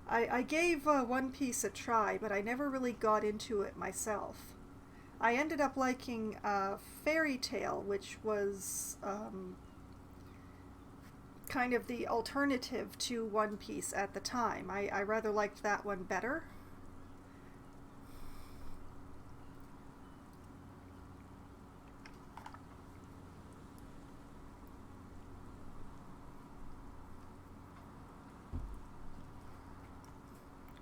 I gave One Piece a try, but I never really got into it myself. I ended up liking Fairy Tale, which was kind of the alternative to One Piece at the time. I rather liked that one better.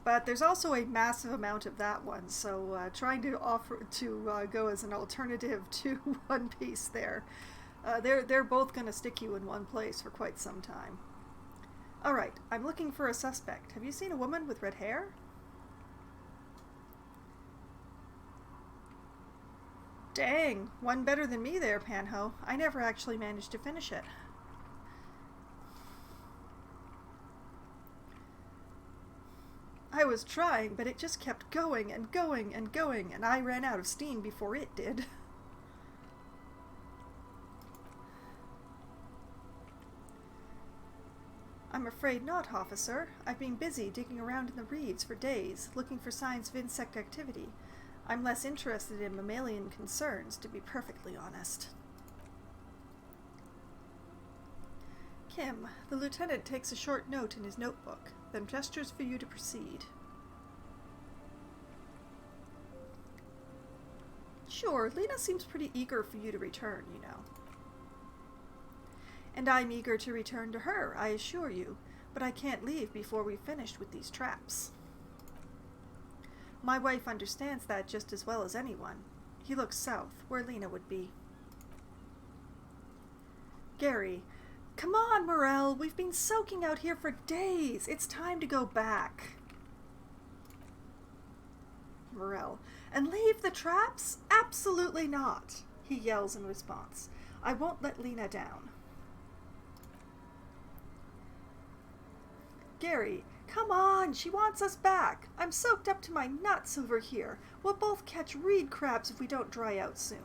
But there's also a massive amount of that one, so trying to offer to go as an alternative to One Piece there. They're both going to stick you in one place for quite some time. Alright, I'm looking for a suspect. Have you seen a woman with red hair? Dang, one better than me there, Panho. I never actually managed to finish it. I was trying, but it just kept going and going and going, and I ran out of steam before it did. I'm afraid not, officer. I've been busy digging around in the reeds for days, looking for signs of insect activity. I'm less interested in mammalian concerns, to be perfectly honest. Kim, the lieutenant takes a short note in his notebook, then gestures for you to proceed. Sure, Lena seems pretty eager for you to return, you know. And I'm eager to return to her, I assure you, but I can't leave before we've finished with these traps. My wife understands that just as well as anyone. He looks south, where Lena would be. Gary, come on, Morel, we've been soaking out here for days. It's time to go back. Morel, and leave the traps? Absolutely not, he yells in response. I won't let Lena down. Gary, come on, she wants us back. I'm soaked up to my nuts over here. We'll both catch reed crabs if we don't dry out soon.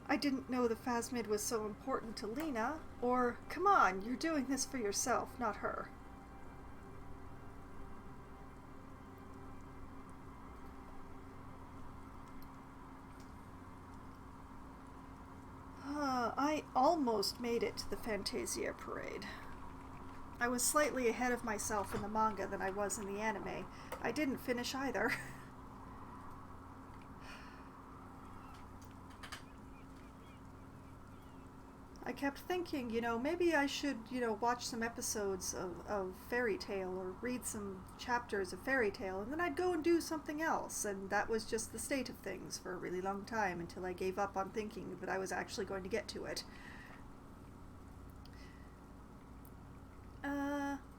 I didn't know the phasmid was so important to Lena, or, come on, you're doing this for yourself, not her. I almost made it to the Fantasia parade. I was slightly ahead of myself in the manga than I was in the anime. I didn't finish either. I kept thinking, maybe I should, watch some episodes of Fairy Tale or read some chapters of Fairy Tale, and then I'd go and do something else, and that was just the state of things for a really long time until I gave up on thinking that I was actually going to get to it.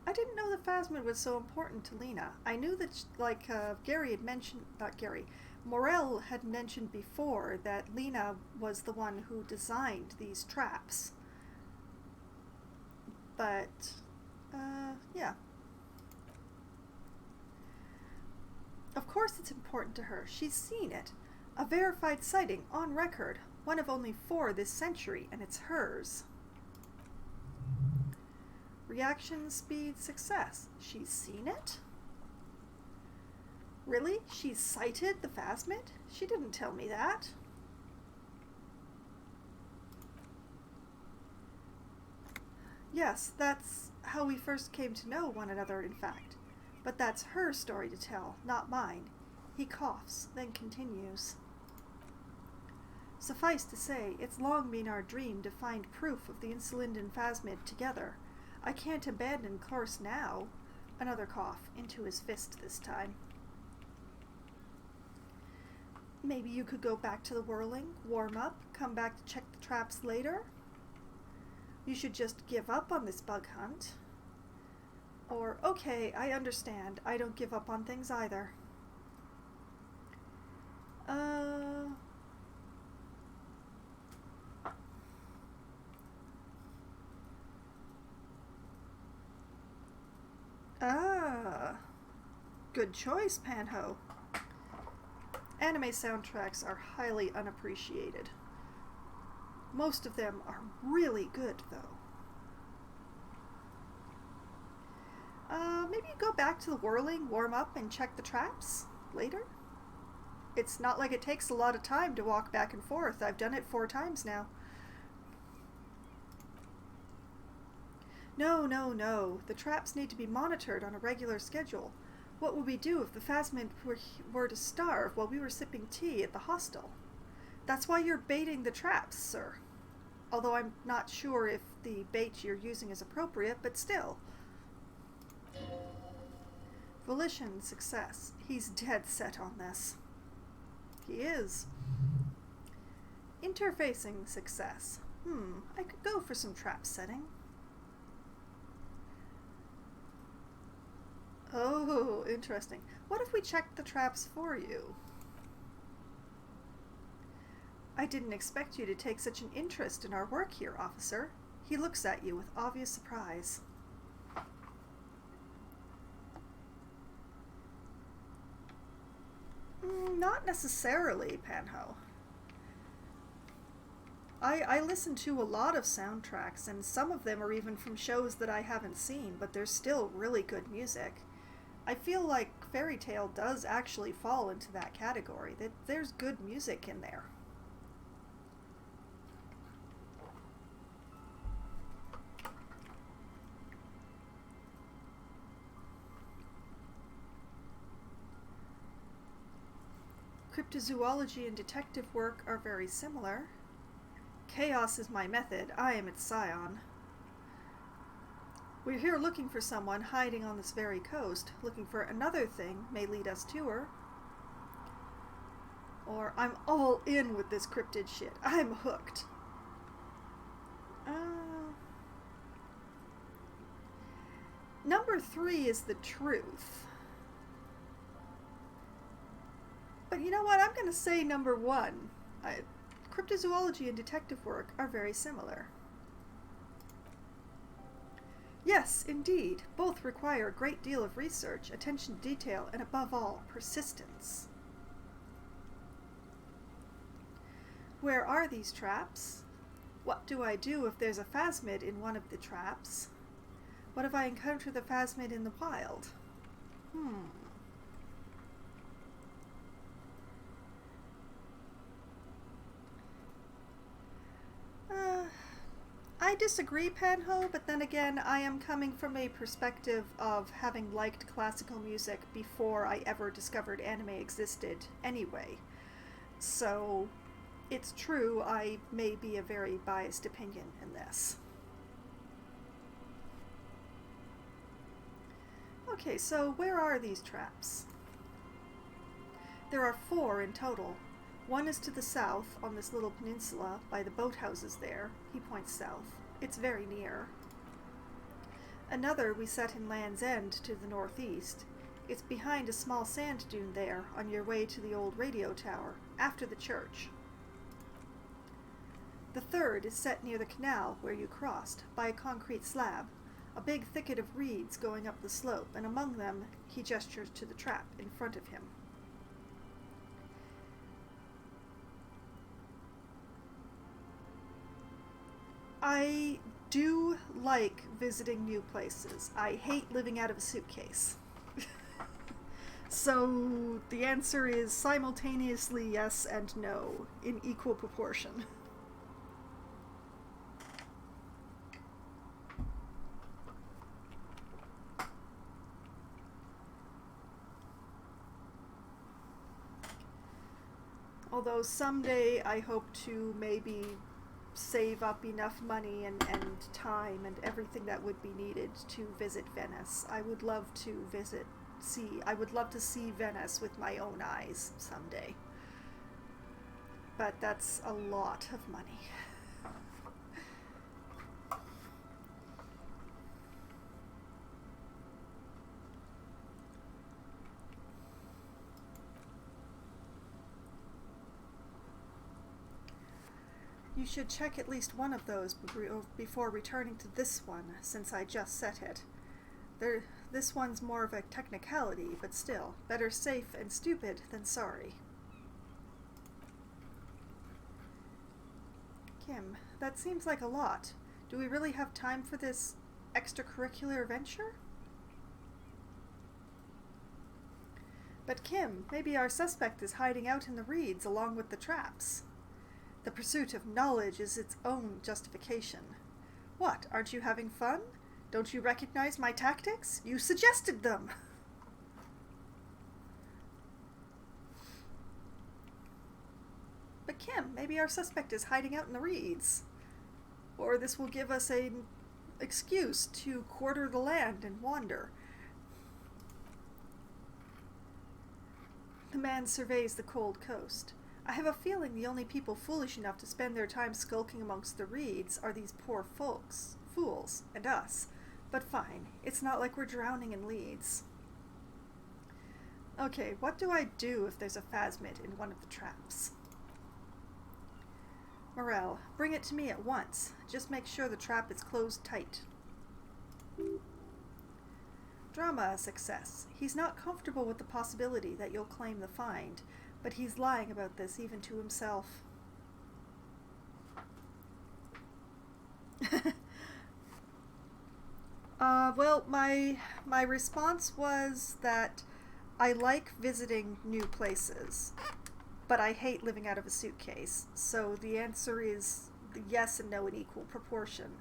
I didn't know the phasmid was so important to Lena. I knew that, Gary had mentioned, not Gary, Morel had mentioned before that Lena was the one who designed these traps. but, yeah. Of course it's important to her. She's seen it. A verified sighting, on record. One of only 4 this century, and it's hers. Reaction speed success. She's seen it? Really? She's sighted the phasmid? She didn't tell me that. Yes, that's how we first came to know one another, in fact. But that's her story to tell, not mine. He coughs, then continues. Suffice to say, it's long been our dream to find proof of the Insulindan phasmid together. I can't abandon course now. Another cough, into his fist this time. Maybe you could go back to the whirling, warm up, come back to check the traps later? You should just give up on this bug hunt. Or, okay, I understand. I don't give up on things either. Good choice, Panho. Anime soundtracks are highly unappreciated. Most of them are really good, though. Maybe you go back to the whirling, warm up, and check the traps later? It's not like it takes a lot of time to walk back and forth. I've done it 4 times now. No. The traps need to be monitored on a regular schedule. What would we do if the phasmid were to starve while we were sipping tea at the hostel? That's why you're baiting the traps, sir. Although I'm not sure if the bait you're using is appropriate, but still. Volition success. He's dead set on this. He is. Interfacing success. I could go for some trap setting. Oh, interesting. What if we checked the traps for you? I didn't expect you to take such an interest in our work here, officer. He looks at you with obvious surprise. Not necessarily, Panho. I listen to a lot of soundtracks, and some of them are even from shows that I haven't seen, but they're still really good music. I feel like Fairy Tale does actually fall into that category, that there's good music in there. Cryptozoology and detective work are very similar. Chaos is my method. I am its scion. We're here looking for someone hiding on this very coast. Looking for another thing may lead us to her. Or I'm all in with this cryptid shit. I'm hooked. Number 3 is the truth. But you know what? I'm going to say number 1. Cryptozoology and detective work are very similar. Yes, indeed. Both require a great deal of research, attention to detail, and above all, persistence. Where are these traps? What do I do if there's a phasmid in one of the traps? What if I encounter the phasmid in the wild? I disagree, Panho, but then again, I am coming from a perspective of having liked classical music before I ever discovered anime existed anyway. So, it's true, I may be a very biased opinion in this. Okay, so where are these traps? There are 4 in total. One is to the south, on this little peninsula, by the boathouses there. He points south. It's very near. Another we set in Land's End to the northeast. It's behind a small sand dune there, on your way to the old radio tower, after the church. The third is set near the canal where you crossed, by a concrete slab. a big thicket of reeds going up the slope, and among them he gestures to the trap in front of him. I do like visiting new places. I hate living out of a suitcase. So the answer is simultaneously yes and no, in equal proportion. Although someday I hope to maybe save up enough money and time and everything that would be needed to visit Venice. I would love to see Venice with my own eyes someday. But that's a lot of money. You should check at least one of those before returning to this one, since I just set it. This one's more of a technicality, but still, better safe and stupid than sorry. Kim, that seems like a lot. Do we really have time for this extracurricular venture? But Kim, maybe our suspect is hiding out in the reeds along with the traps. The pursuit of knowledge is its own justification. What, aren't you having fun? Don't you recognize my tactics? You suggested them! But Kim, maybe our suspect is hiding out in the reeds. Or this will give us an excuse to quarter the land and wander. The man surveys the cold coast. I have a feeling the only people foolish enough to spend their time skulking amongst the reeds are these poor fools, and us. But fine, it's not like we're drowning in leads. Okay, what do I do if there's a phasmid in one of the traps? Morel, bring it to me at once. Just make sure the trap is closed tight. Drama a success. He's not comfortable with the possibility that you'll claim the find, but he's lying about this even to himself. Well, my response was that I like visiting new places, but I hate living out of a suitcase. So the answer is yes and no in equal proportion.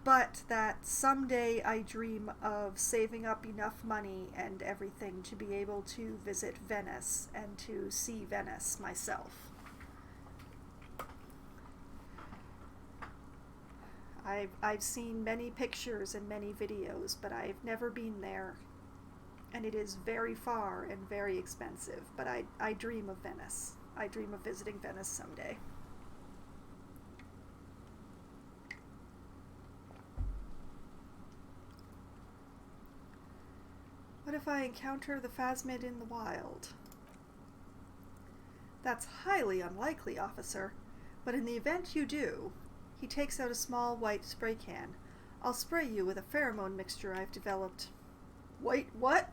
But that someday I dream of saving up enough money and everything to be able to visit Venice and to see Venice myself. I've seen many pictures and many videos, but I've never been there. And it is very far and very expensive, but I dream of Venice. I dream of visiting Venice someday. What if I encounter the phasmid in the wild? That's highly unlikely, officer, but in the event you do, he takes out a small white spray can. I'll spray you with a pheromone mixture I've developed. Wait, what?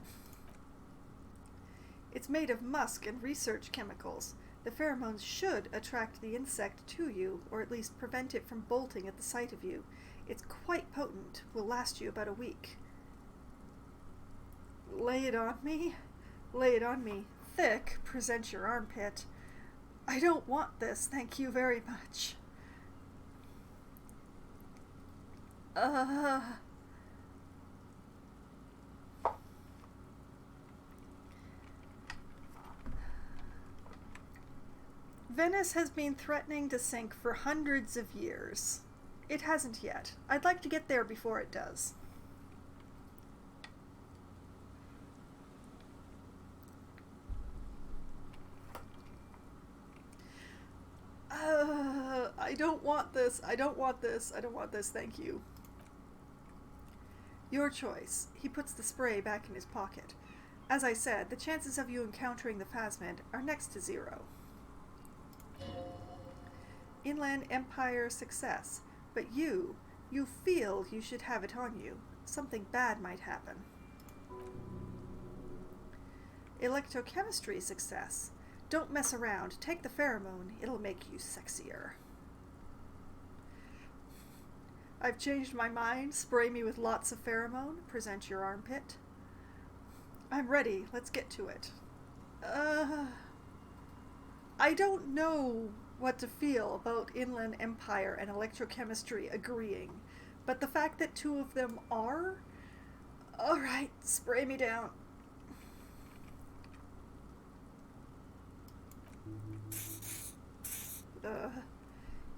It's made of musk and research chemicals. The pheromones should attract the insect to you, or at least prevent it from bolting at the sight of you. It's quite potent, will last you about a week. Lay it on me? Lay it on me. Thick, present your armpit. I don't want this, thank you very much. Venice has been threatening to sink for hundreds of years. It hasn't yet. I'd like to get there before it does. I don't want this. I don't want this. I don't want this. Thank you. Your choice. He puts the spray back in his pocket. As I said, the chances of you encountering the phasmid are next to zero. Inland Empire success, but you feel you should have it on you. something bad might happen. Electrochemistry success. Don't mess around. Take the pheromone. It'll make you sexier. I've changed my mind. Spray me with lots of pheromone. Present your armpit. I'm ready. Let's get to it. I don't know what to feel about Inland Empire and electrochemistry agreeing, but the fact that two of them are... Alright, spray me down.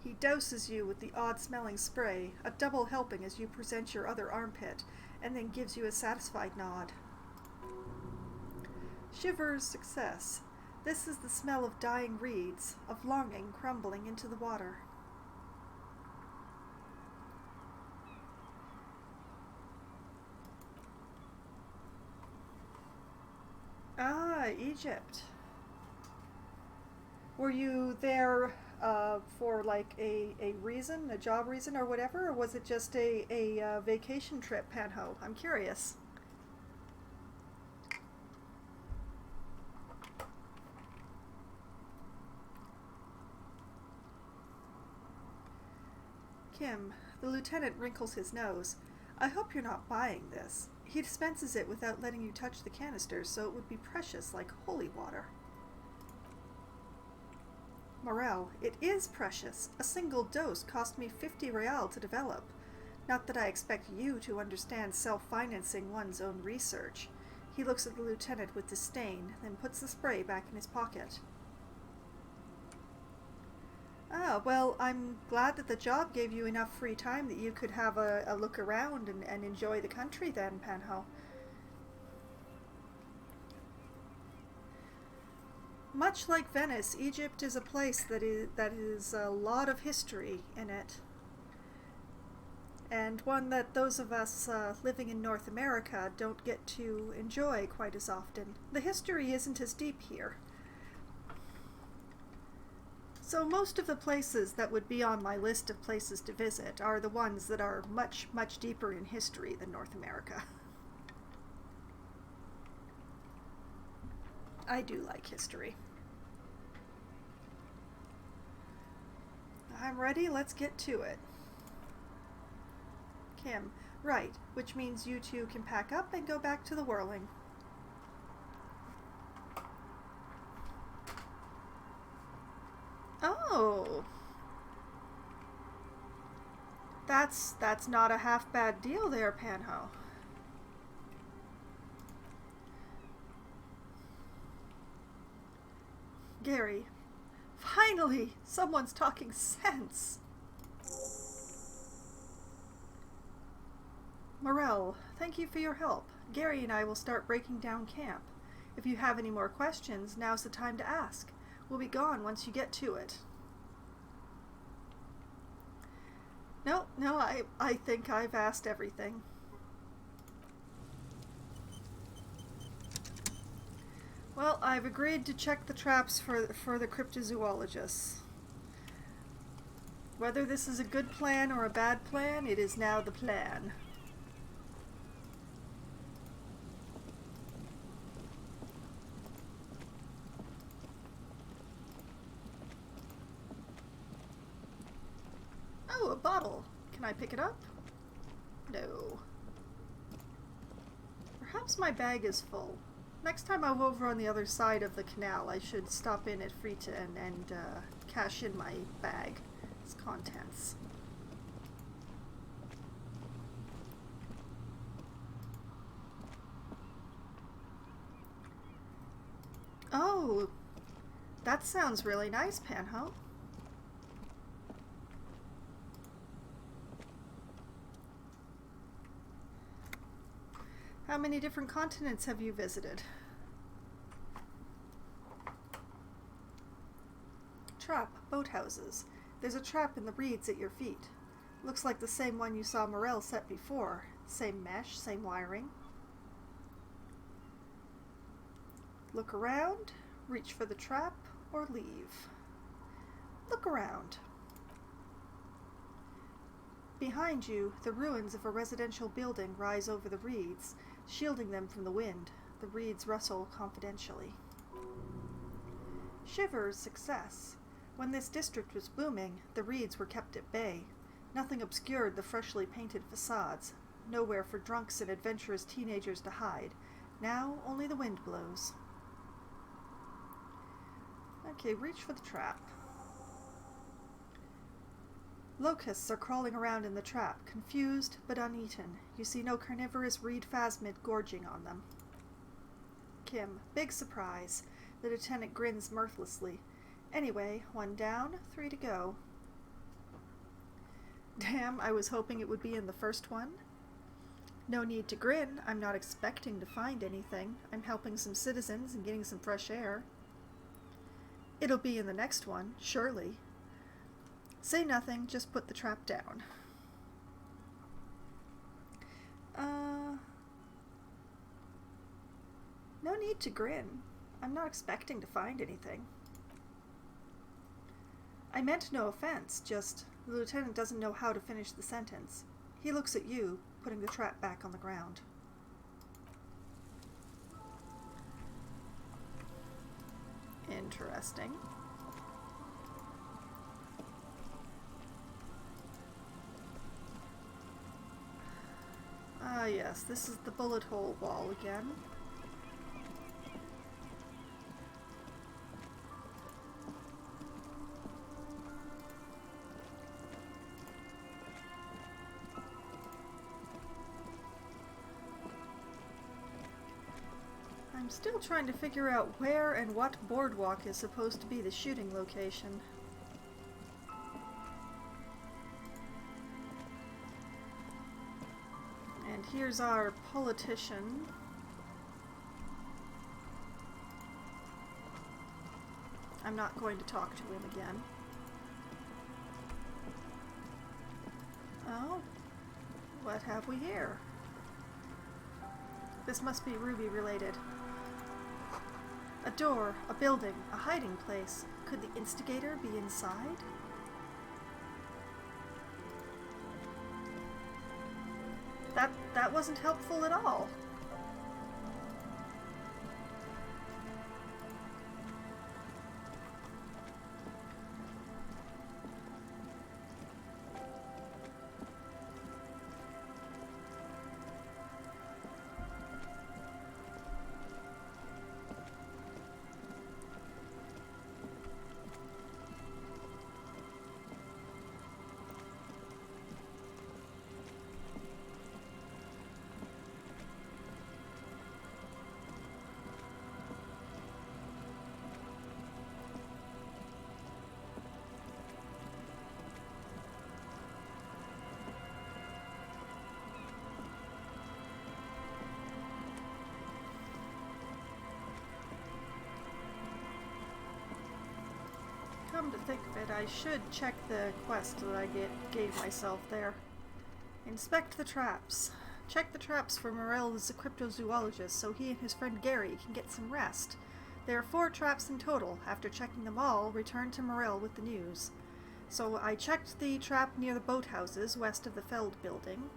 He douses you with the odd-smelling spray, a double helping as you present your other armpit, and then gives you a satisfied nod. Shivers success. This is the smell of dying reeds, of longing crumbling into the water. Ah, Egypt. Were you there for like a reason, a job reason or whatever, or was it just a vacation trip, Panho? I'm curious. Kim, the lieutenant wrinkles his nose. I hope you're not buying this. He dispenses it without letting you touch the canister, so it would be precious like holy water. Morel, it is precious. A single dose cost me 50 real to develop. Not that I expect you to understand self-financing one's own research. He looks at the lieutenant with disdain, then puts the spray back in his pocket. Ah, well, I'm glad that the job gave you enough free time that you could have a look around and enjoy the country then, Panho. Much like Venice, Egypt is a place that is a lot of history in it. And one that those of us living in North America don't get to enjoy quite as often. The history isn't as deep here. So most of the places that would be on my list of places to visit are the ones that are much, much deeper in history than North America. I do like history. I'm ready, let's get to it. Kim, right, which means you two can pack up and go back to the whirling. Oh. That's not a half bad deal there, Panho. Gary, finally, someone's talking sense. Morel, thank you for your help. Gary and I will start breaking down camp. If you have any more questions, now's the time to ask. We'll be gone once you get to it. No, I think I've asked everything. Well, I've agreed to check the traps for the cryptozoologists. Whether this is a good plan or a bad plan, it is now the plan. Oh, a bottle. Can I pick it up? No. Perhaps my bag is full. Next time I'm over on the other side of the canal, I should stop in at Frita and cash in my bag. Its contents. Oh, that sounds really nice, Panho. How many different continents have you visited? Trap, boathouses. There's a trap in the reeds at your feet. Looks like the same one you saw Morel set before. Same mesh, same wiring. Look around, reach for the trap, or leave. Look around. Behind you, the ruins of a residential building rise over the reeds, shielding them from the wind. The reeds rustle confidentially. Shiver's success. When this district was booming, the reeds were kept at bay. Nothing obscured the freshly painted facades. Nowhere for drunks and adventurous teenagers to hide. Now only the wind blows. Okay, reach for the trap. Locusts are crawling around in the trap, confused but uneaten. You see no carnivorous reed phasmid gorging on them. Kim, big surprise. The lieutenant grins mirthlessly. Anyway, 1 down, 3 to go. Damn, I was hoping it would be in the first one. No need to grin. I'm not expecting to find anything. I'm helping some citizens and getting some fresh air. It'll be in the next one, surely. Say nothing, just put the trap down. No need to grin. I'm not expecting to find anything. I meant no offense, just the lieutenant doesn't know how to finish the sentence. He looks at you, putting the trap back on the ground. Interesting. Ah, yes, this is the bullet hole wall again. I'm still trying to figure out where and what boardwalk is supposed to be the shooting location. And here's our politician. I'm not going to talk to him again. Oh, what have we here? This must be Ruby related. A door, a building, a hiding place. Could the instigator be inside? That wasn't helpful at all. Come to think of it, I should check the quest that I gave myself there. Inspect the traps. Check the traps for Morel the cryptozoologist so he and his friend Gary can get some rest. There are 4 traps in total. After checking them all, return to Morel with the news. So I checked the trap near the boathouses west of the Feld building.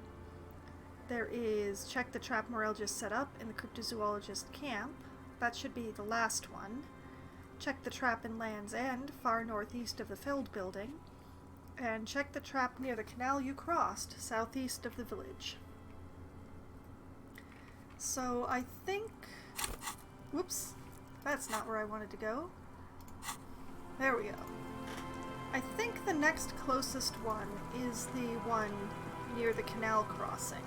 There is check the trap Morel just set up in the cryptozoologist camp. That should be the last one. Check the trap in Land's End, far northeast of the Feld building. And check the trap near the canal you crossed, southeast of the village. So I think... Whoops. That's not where I wanted to go. There we go. I think the next closest one is the one near the canal crossing.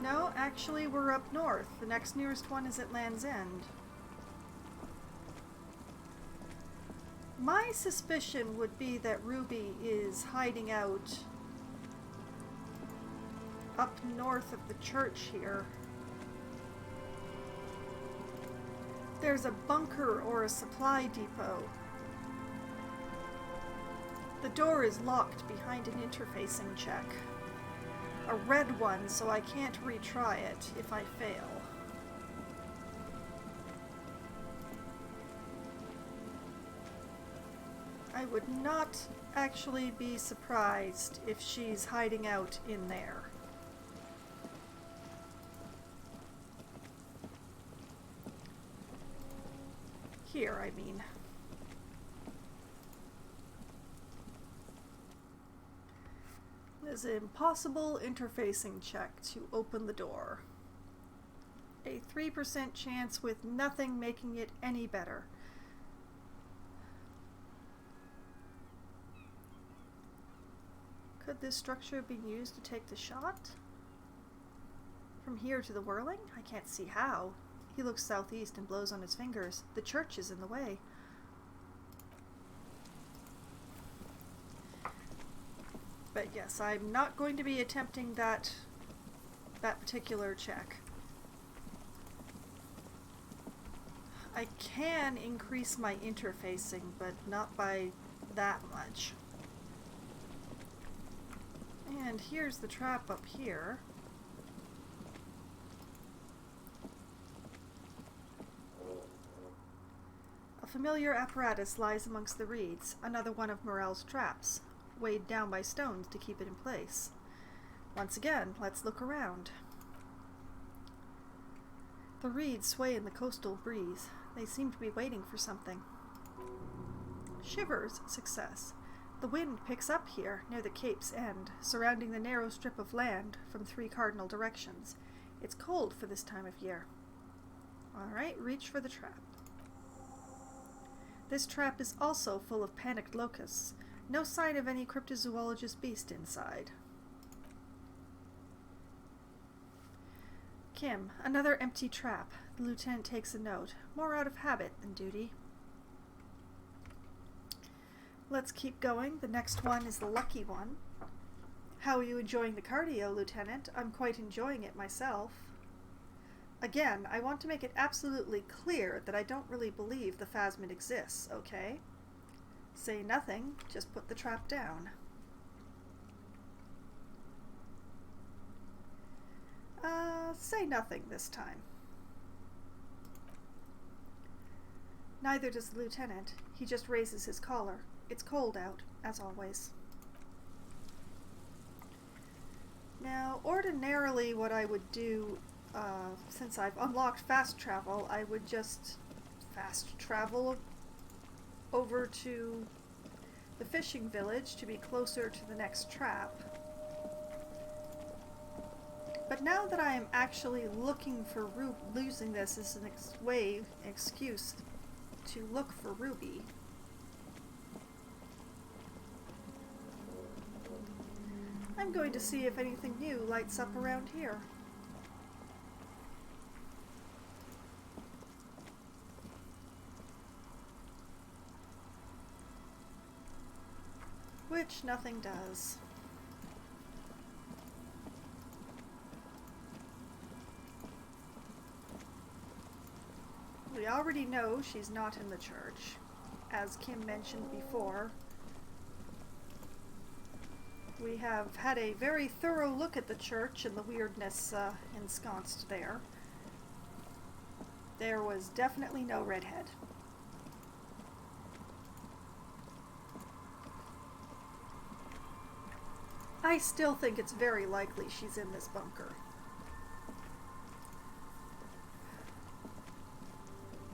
No, actually we're up north. The next nearest one is at Land's End. My suspicion would be that Ruby is hiding out up north of the church here. There's a bunker or a supply depot. The door is locked behind an interfacing check. A red one, so I can't retry it if I fail. I would not actually be surprised if she's hiding out in there. Here, I mean. There's an impossible interfacing check to open the door. A 3% chance with nothing making it any better. Could this structure be used to take the shot? From here to the whirling? I can't see how. He looks southeast and blows on his fingers. The church is in the way. But yes, I'm not going to be attempting that particular check. I can increase my interfacing, but not by that much. And here's the trap up here. A familiar apparatus lies amongst the reeds, another one of Morel's traps, weighed down by stones to keep it in place. Once again, let's look around. The reeds sway in the coastal breeze. They seem to be waiting for something. Shivers, success. The wind picks up here, near the cape's end, surrounding the narrow strip of land from 3 cardinal directions. It's cold for this time of year. Alright, reach for the trap. This trap is also full of panicked locusts. No sign of any cryptozoologist beast inside. Kim, another empty trap. The lieutenant takes a note, more out of habit than duty. Let's keep going. The next one is the lucky one. How are you enjoying the cardio, Lieutenant? I'm quite enjoying it myself. Again, I want to make it absolutely clear that I don't really believe the phasmid exists, okay? Say nothing, just put the trap down. Say nothing this time. Neither does the lieutenant. He just raises his collar. It's cold out, as always. Now, ordinarily what I would do, since I've unlocked fast travel, I would just fast travel over to the fishing village to be closer to the next trap. But now that I am actually looking for Ruby, losing this as an excuse to look for Ruby. I'm going to see if anything new lights up around here. Which nothing does. We already know she's not in the church, as Kim mentioned before. We have had a very thorough look at the church and the weirdness ensconced there. There was definitely no redhead. I still think it's very likely she's in this bunker.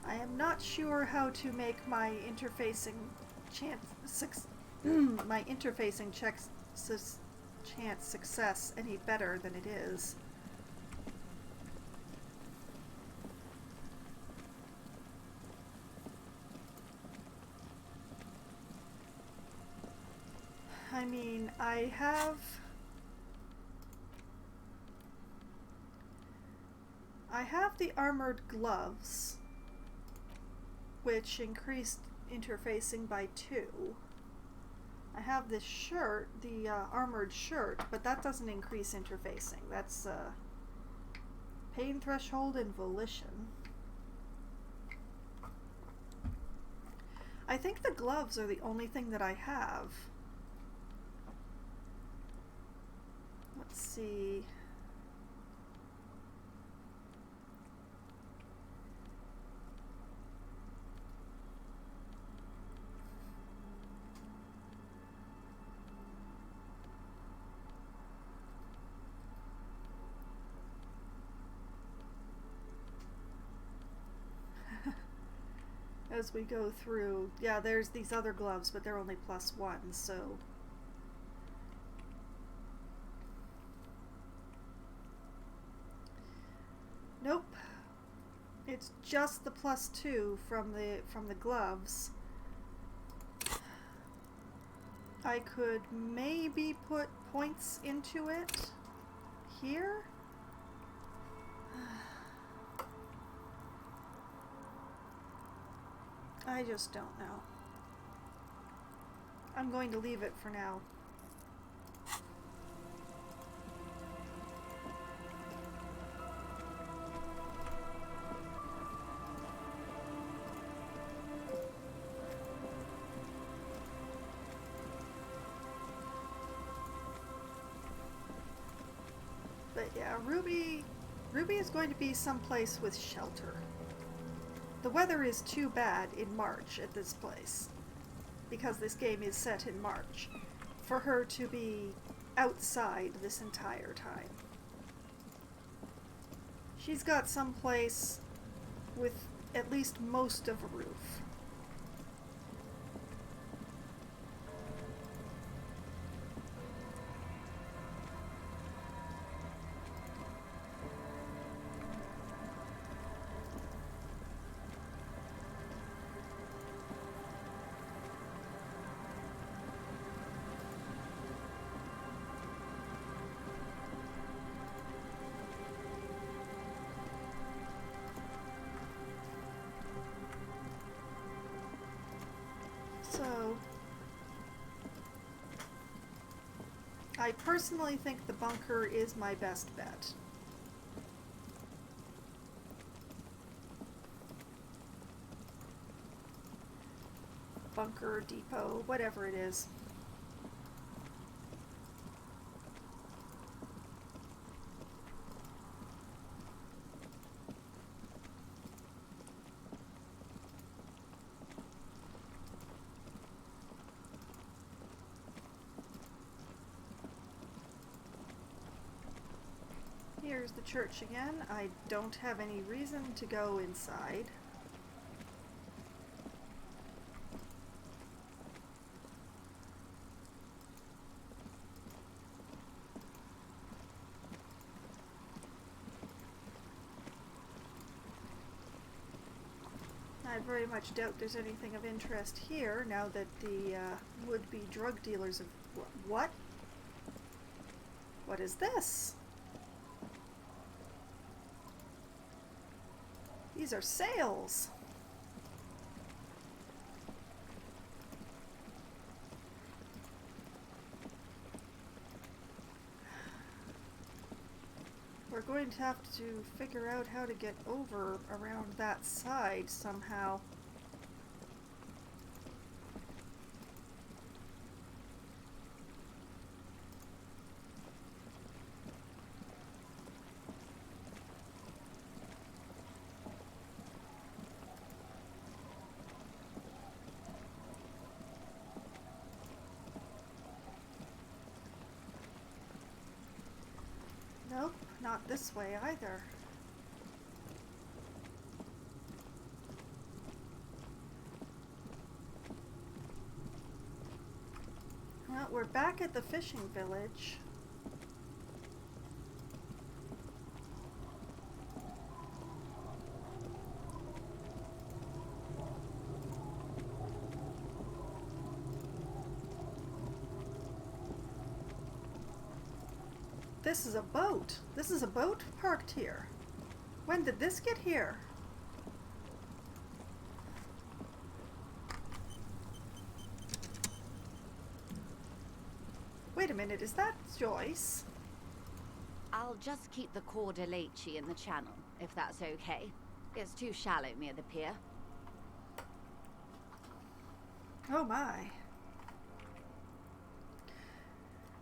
I am not sure how to make my interfacing chance success any better than it is. I mean, I have the armored gloves, which increased interfacing by 2. I have this shirt, the armored shirt, but that doesn't increase interfacing. That's pain threshold and volition. I think the gloves are the only thing that I have. Let's see. as we go through. Yeah, there's these other gloves, but they're only +1, so... Nope. It's just the +2 from the gloves. I could maybe put points into it here. I just don't know. I'm going to leave it for now. But yeah, Ruby is going to be someplace with shelter. The weather is too bad in March at this place, because this game is set in March, for her to be outside this entire time. She's got someplace with at least most of a roof. So, I personally think the bunker is my best bet. Bunker, depot, whatever it is. Here's the church again. I don't have any reason to go inside. I very much doubt there's anything of interest here now that the would-be drug dealers have... What? What is this? These are sails. We're going to have to figure out how to get over around that side somehow. Nope, not this way either. Well, we're back at the fishing village. This is a boat. This is a boat parked here. When did this get here? Wait a minute, is that Joyce? I'll just keep the Corda Lacey in the channel, if that's okay. It's too shallow near the pier. Oh my.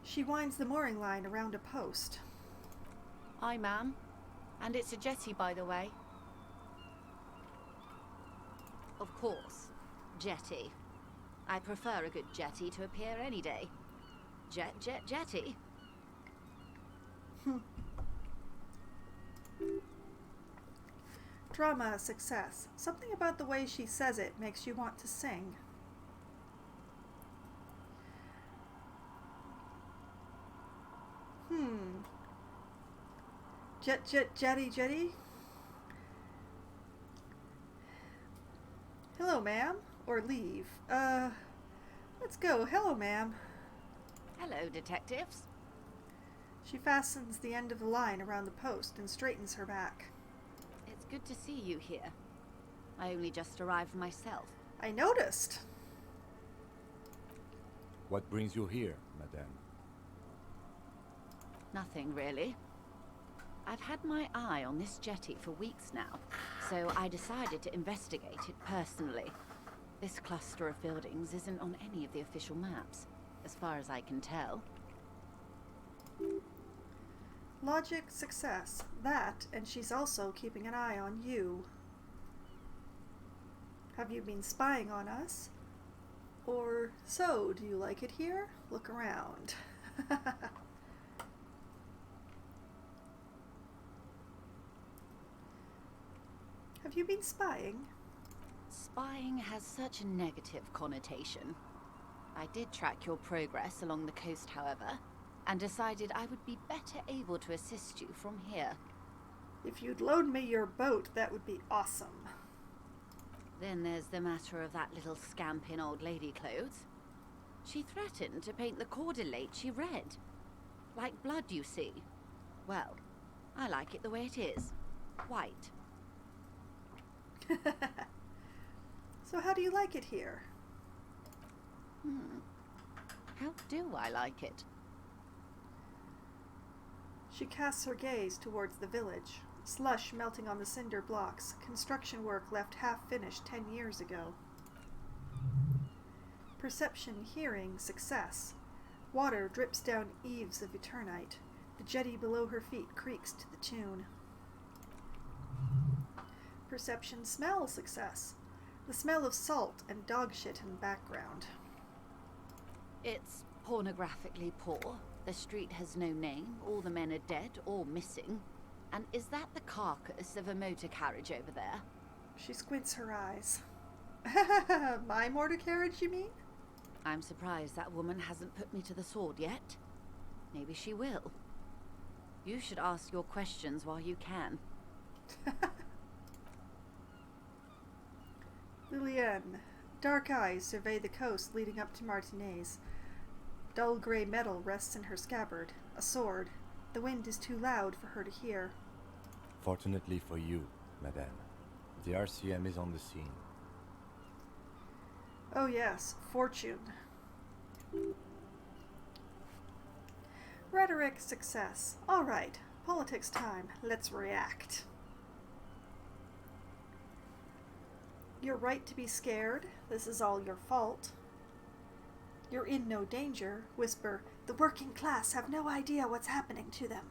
She winds the mooring line around a post. Hi, ma'am. And it's a jetty, by the way. Of course. Jetty. I prefer a good jetty to a pier any day. Jetty. Drama success. Something about the way she says it makes you want to sing. Jetty. Hello, ma'am. Or leave. Let's go. Hello, ma'am. Hello, detectives. She fastens the end of the line around the post and straightens her back. It's good to see you here. I only just arrived myself. I noticed. What brings you here, madame? Nothing, really. I've had my eye on this jetty for weeks now, so I decided to investigate it personally. This cluster of buildings isn't on any of the official maps, as far as I can tell. Logic success. That, and she's also keeping an eye on you. Have you been spying on us? Or so, do you like it here? Look around. Have you been spying? Spying has such a negative connotation. I did track your progress along the coast, however, and decided I would be better able to assist you from here. If you'd loan me your boat, that would be awesome. Then there's the matter of that little scamp in old lady clothes. She threatened to paint the cordelate she read. Like blood, you see. Well, I like it the way it is. White. So how do you like it here? How do I like it? She casts her gaze towards the village. Slush melting on the cinder blocks. Construction work left half-finished 10 years ago. Perception, hearing, success. Water drips down eaves of eternite. The jetty below her feet creaks to the tune. Perception, smell, success. The smell of salt and dog shit in the background. It's pornographically poor. The street has no name. All the men are dead or missing. And is that the carcass of a motor carriage over there? She squints her eyes. My motor carriage, you mean? I'm surprised that woman hasn't put me to the sword yet. Maybe she will. You should ask your questions while you can. Liliane. Dark eyes survey the coast leading up to Martinez. Dull grey metal rests in her scabbard. A sword. The wind is too loud for her to hear. Fortunately for you, madame, the RCM is on the scene. Oh yes, fortune. Rhetoric success. All right, politics time. Let's react. You're right to be scared. This is all your fault. You're in no danger. Whisper, the working class have no idea what's happening to them.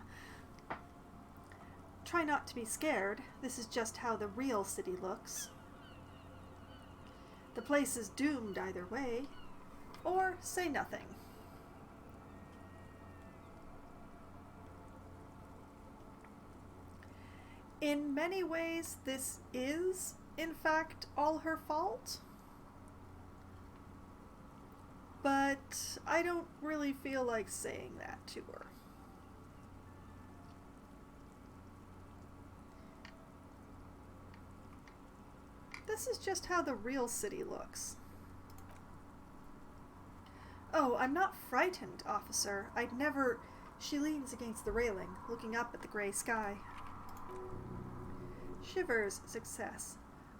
Try not to be scared. This is just how the real city looks. The place is doomed either way. Or say nothing. In many ways, this is, in fact, all her fault. But I don't really feel like saying that to her. This is just how the real city looks. Oh, I'm not frightened, officer. I'd never... She leans against the railing, looking up at the gray sky. Shivers, success.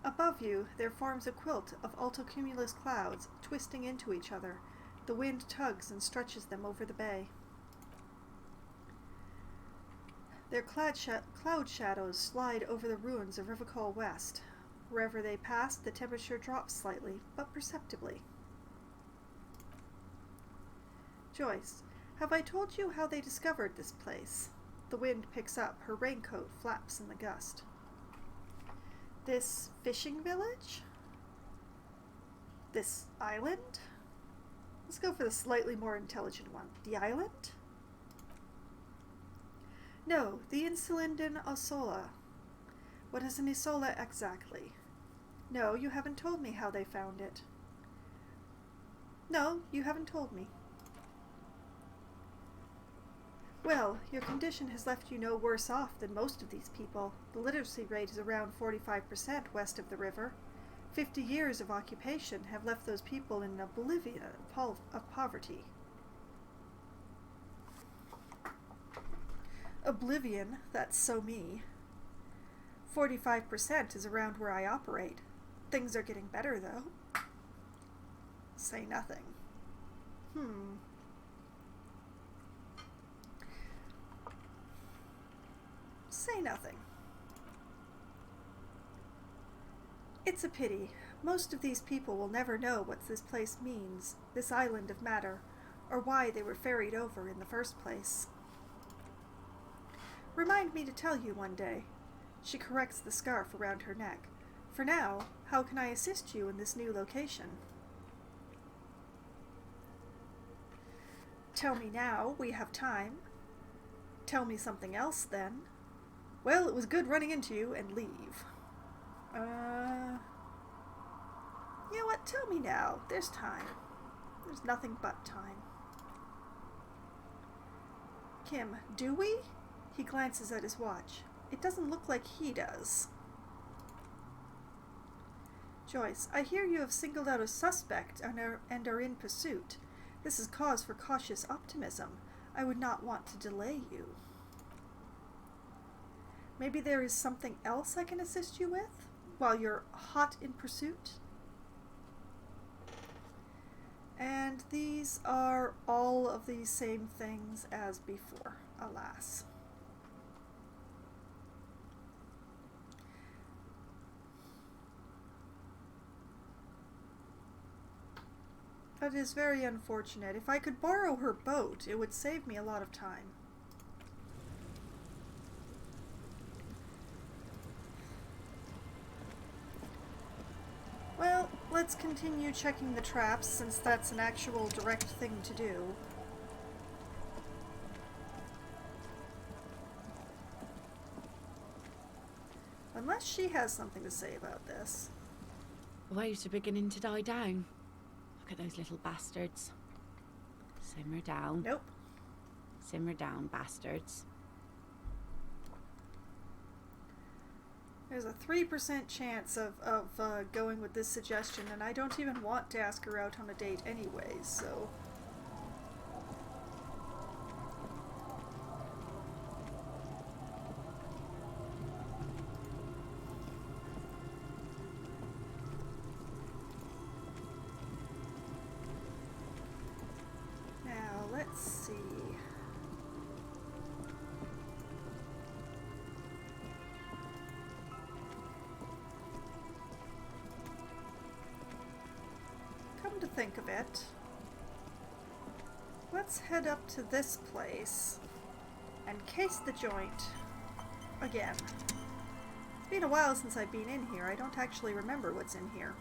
Above you, there forms a quilt of altocumulus clouds, twisting into each other. The wind tugs and stretches them over the bay. Their cloud shadows slide over the ruins of Rivicol West. Wherever they pass, the temperature drops slightly, but perceptibly. Joyce, have I told you how they discovered this place? The wind picks up, her raincoat flaps in the gust. This fishing village? This island? Let's go for the slightly more intelligent one. The island? No, the Insulinden Osola. What is an Isola exactly? No, you haven't told me how they found it. No, you haven't told me. Well, your condition has left you no worse off than most of these people. The literacy rate is around 45% west of the river. 50 years of occupation have left those people in oblivion of poverty. Oblivion, that's so me. 45% is around where I operate. Things are getting better, though. Say nothing. Say nothing. It's a pity. Most of these people will never know what this place means, this island of matter, or why they were ferried over in the first place. Remind me to tell you one day. She corrects the scarf around her neck. For now, how can I assist you in this new location? Tell me now, we have time. Tell me something else, then. Well, it was good running into you, and leave. You know what? Tell me now. There's time. There's nothing but time. Kim, do we? He glances at his watch. It doesn't look like he does. Joyce, I hear you have singled out a suspect and are in pursuit. This is cause for cautious optimism. I would not want to delay you. Maybe there is something else I can assist you with while you're hot in pursuit? And these are all of the same things as before, alas. That is very unfortunate. If I could borrow her boat, it would save me a lot of time. Well, let's continue checking the traps, since that's an actual direct thing to do. Unless she has something to say about this. The waves are beginning to die down. Look at those little bastards. Simmer down. Nope. Simmer down, bastards. There's a 3% chance of going with this suggestion, and I don't even want to ask her out on a date anyways, so... Now, let's see... Come to think of it, let's head up to this place and case the joint again. It's been a while since I've been in here. I don't actually remember what's in here.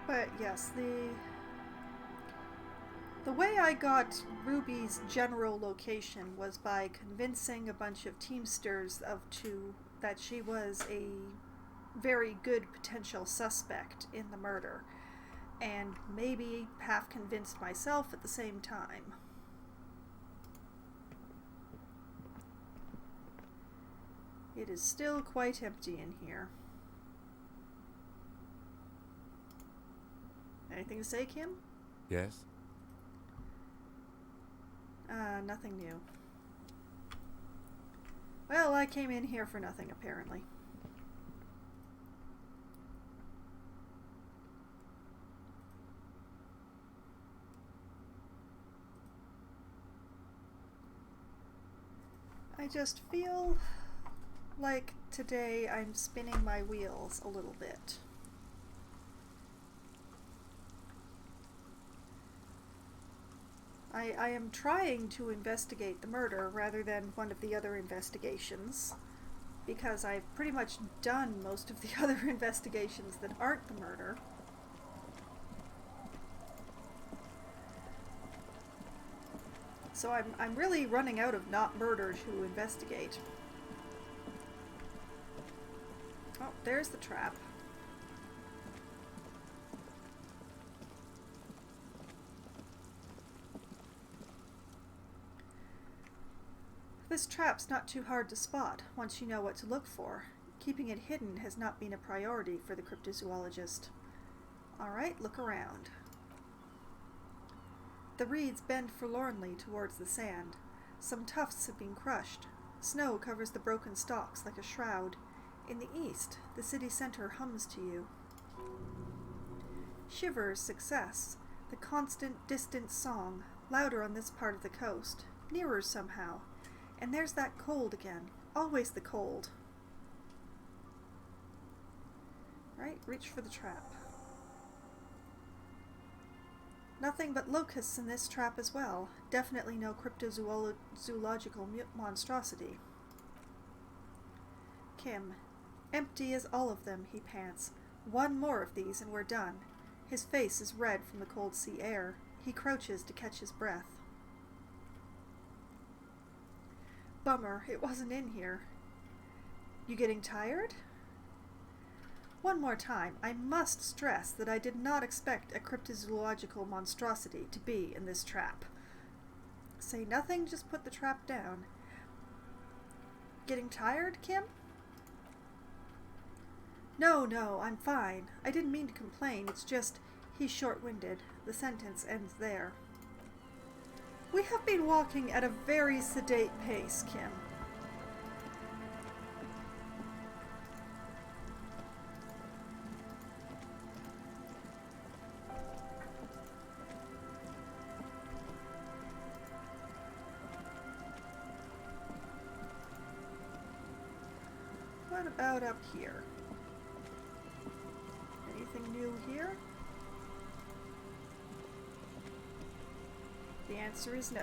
But yes, the way I got Ruby's general location was by convincing a bunch of Teamsters that she was a very good potential suspect in the murder, and maybe half convinced myself at the same time. It is still quite empty in here. Anything to say, Kim? Yes? Nothing new. Well, I came in here for nothing, apparently. I just feel like today I'm spinning my wheels a little bit. I am trying to investigate the murder rather than one of the other investigations, because I've pretty much done most of the other investigations that aren't the murder. So I'm really running out of not murder to investigate. Oh, there's the trap. This trap's not too hard to spot once you know what to look for. Keeping it hidden has not been a priority for the cryptozoologist. Alright, look around. The reeds bend forlornly towards the sand. Some tufts have been crushed. Snow covers the broken stalks like a shroud. In the east, the city center hums to you. Shivers success, the constant, distant song, louder on this part of the coast, nearer somehow. And there's that cold again. Always the cold. Right, reach for the trap. Nothing but locusts in this trap as well. Definitely no cryptozoological monstrosity. Kim. Empty as all of them, he pants. One more of these and we're done. His face is red from the cold sea air. He crouches to catch his breath. Bummer, it wasn't in here. You getting tired? One more time, I must stress that I did not expect a cryptozoological monstrosity to be in this trap. Say nothing, just put the trap down. Getting tired, Kim? No, I'm fine. I didn't mean to complain, it's just he's short-winded. The sentence ends there. We have been walking at a very sedate pace, Kim. What about up here? Anything new here? The answer is no.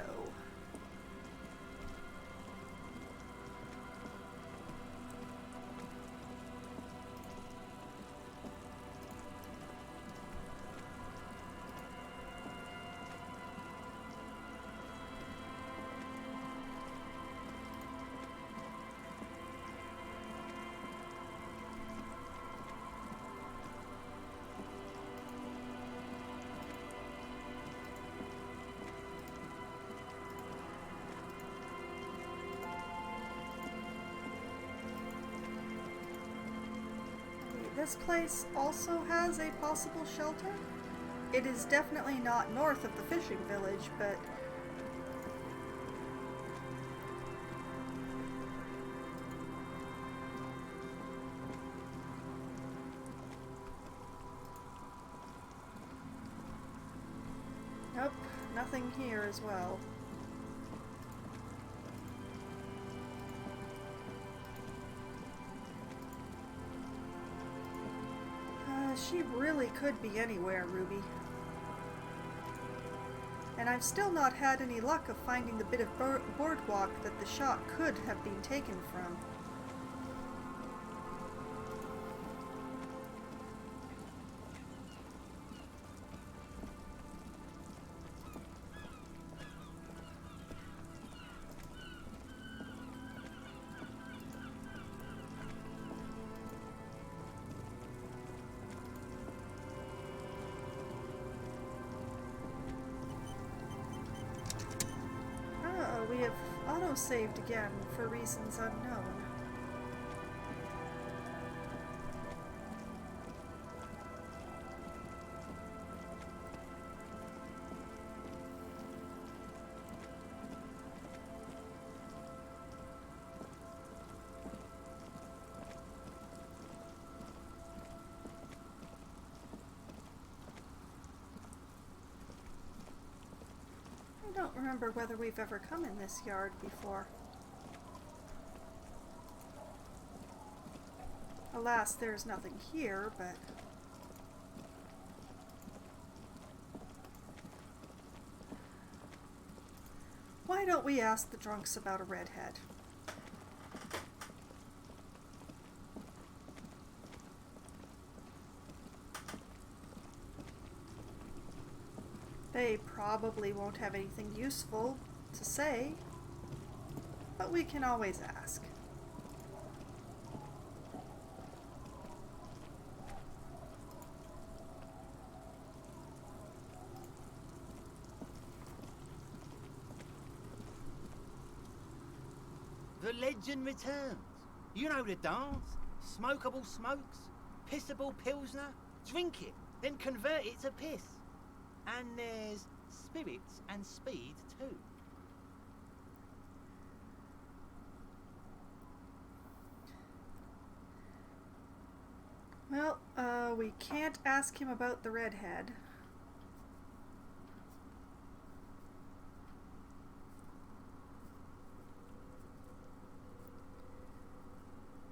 This place also has a possible shelter. It is definitely not north of the fishing village, but nope, nothing here as well. She really could be anywhere, Ruby. And I've still not had any luck of finding the bit of boardwalk that the shot could have been taken from. We have auto-saved again for reasons unknown. I don't remember whether we've ever come in this yard before. Alas, there's nothing here, but... don't we ask the drunks about a redhead? They probably won't have anything useful to say, but we can always ask. The legend returns. You know the dance. Smokable smokes, pissable pilsner. Drink it, then convert it to piss. And there's spirits and speed too. Well, we can't ask him about the redhead.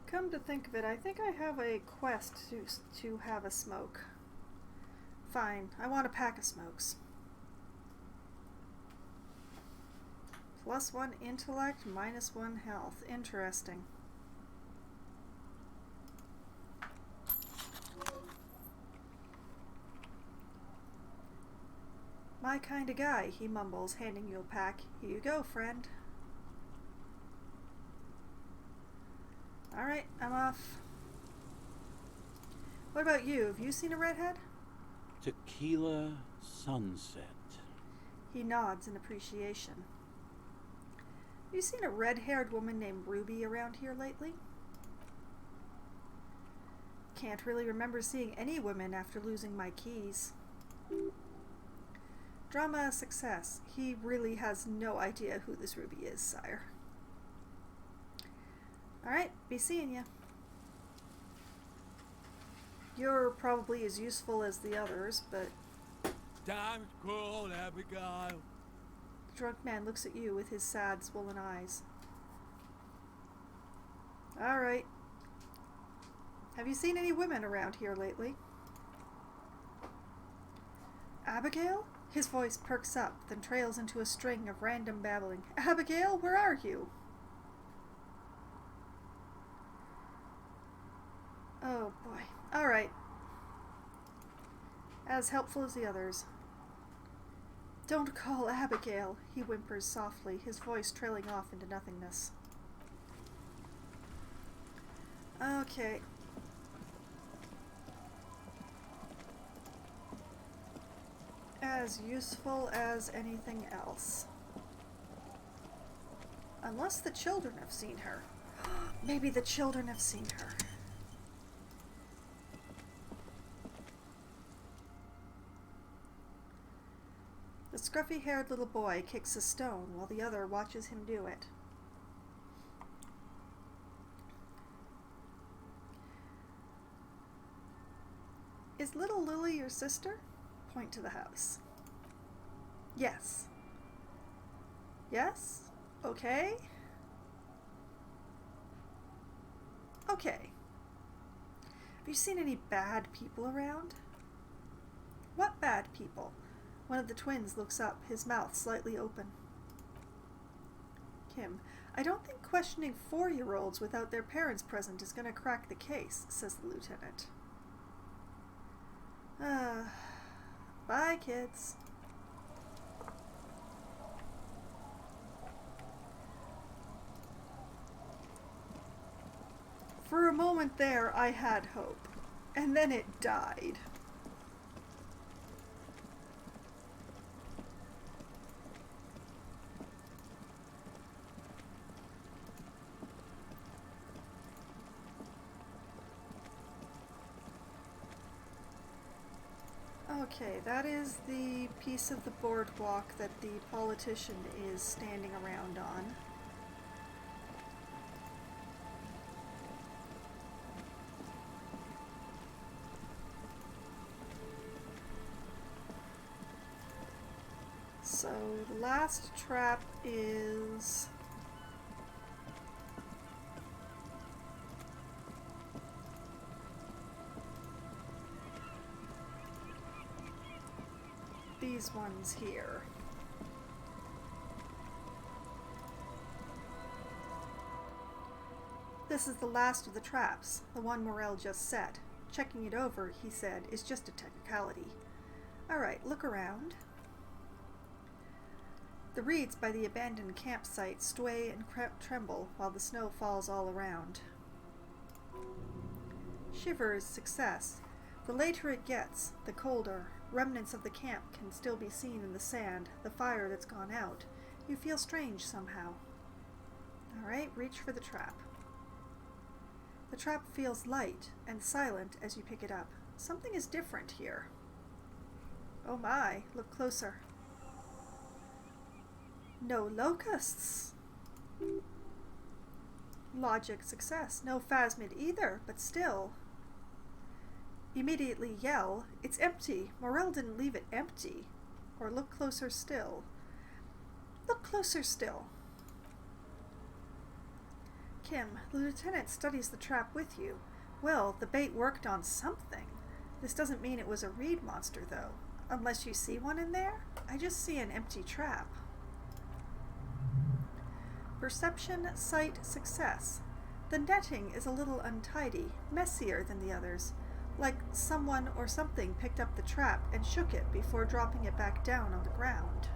Come to think of it, I think I have a quest to have a smoke. Fine, I want a pack of smokes. +1 intellect, -1 health. Interesting. My kind of guy, he mumbles, handing you a pack. Here you go, friend. Alright, I'm off. What about you? Have you seen a redhead? Tequila sunset. He nods in appreciation. Have you seen a red-haired woman named Ruby around here lately? Can't really remember seeing any women after losing my keys. Drama success. He really has no idea who this Ruby is, sire. Alright, be seeing ya. You're probably as useful as the others, but... Time's cruel, Abigail. The drunk man looks at you with his sad, swollen eyes. Alright. Have you seen any women around here lately? Abigail? His voice perks up, then trails into a string of random babbling. Abigail, where are you? Oh boy. Alright. As helpful as the others. Don't call Abigail, he whimpers softly, his voice trailing off into nothingness. Okay. As useful as anything else. Unless the children have seen her. Maybe the children have seen her. The scruffy-haired little boy kicks a stone while the other watches him do it. Is little Lily your sister? Point to the house. Yes. Yes? Okay. Okay. Have you seen any bad people around? What bad people? One of the twins looks up, his mouth slightly open. Kim, I don't think questioning 4-year-olds without their parents present is going to crack the case, says the lieutenant. Bye, kids. For a moment there, I had hope, and then it died. Okay, that is the piece of the boardwalk that the politician is standing around on. So the last trap is... these ones here. This is the last of the traps, the one Morel just set. Checking it over, he said, is just a technicality. Alright, look around. The reeds by the abandoned campsite sway and tremble while the snow falls all around. Shivers success. The later it gets, the colder. Remnants of the camp can still be seen in the sand, the fire that's gone out. You feel strange somehow. Alright, reach for the trap. The trap feels light and silent as you pick it up. Something is different here. Oh my, look closer. No locusts. Logic success. No phasmid either, but still. Immediately yell, it's empty. Morel didn't leave it empty. Or look closer still. Look closer still. Kim, the lieutenant studies the trap with you. Well, the bait worked on something. This doesn't mean it was a reed monster, though. Unless you see one in there? I just see an empty trap. Perception, sight, success. The netting is a little untidy, messier than the others, like someone or something picked up the trap and shook it before dropping it back down on the ground.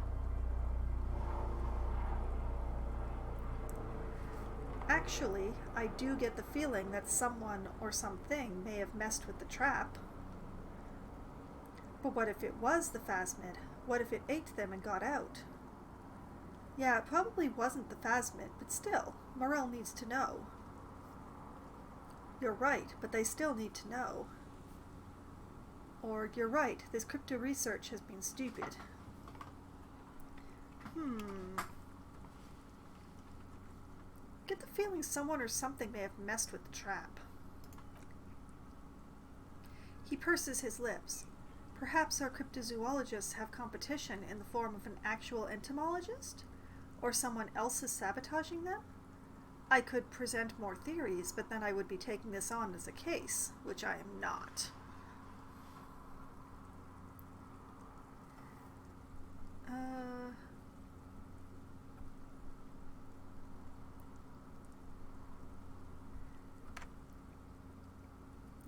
Actually, I do get the feeling that someone or something may have messed with the trap. But what if it was the phasmid? What if it ate them and got out? Yeah, it probably wasn't the phasmid, but still, Morel needs to know. You're right, but they still need to know. Or, you're right, this crypto research has been stupid. Get the feeling someone or something may have messed with the trap. He purses his lips. Perhaps our cryptozoologists have competition in the form of an actual entomologist? Or someone else is sabotaging them? I could present more theories, but then I would be taking this on as a case, which I am not.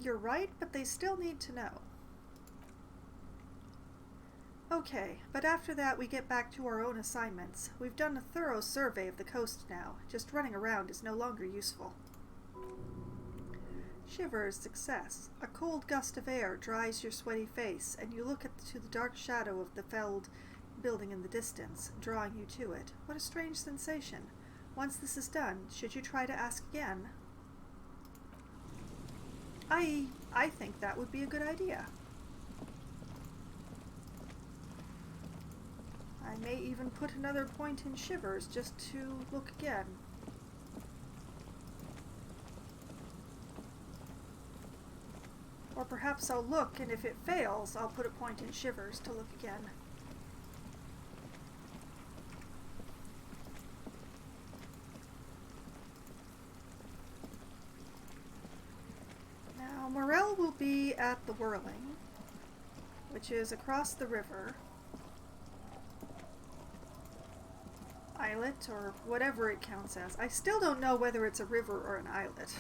You're right, but they still need to know. Okay, but after that we get back to our own assignments. We've done a thorough survey of the coast now. Just running around is no longer useful. Shivers, success. A cold gust of air dries your sweaty face, and you look to the dark shadow of the felled building in the distance, drawing you to it. What a strange sensation. Once this is done, should you try to ask again? I think that would be a good idea. I may even put another point in Shivers just to look again. Or perhaps I'll look, and if it fails, I'll put a point in Shivers to look again. Now, Morel will be at the Whirling, which is across the river. Islet, or whatever it counts as. I still don't know whether it's a river or an islet.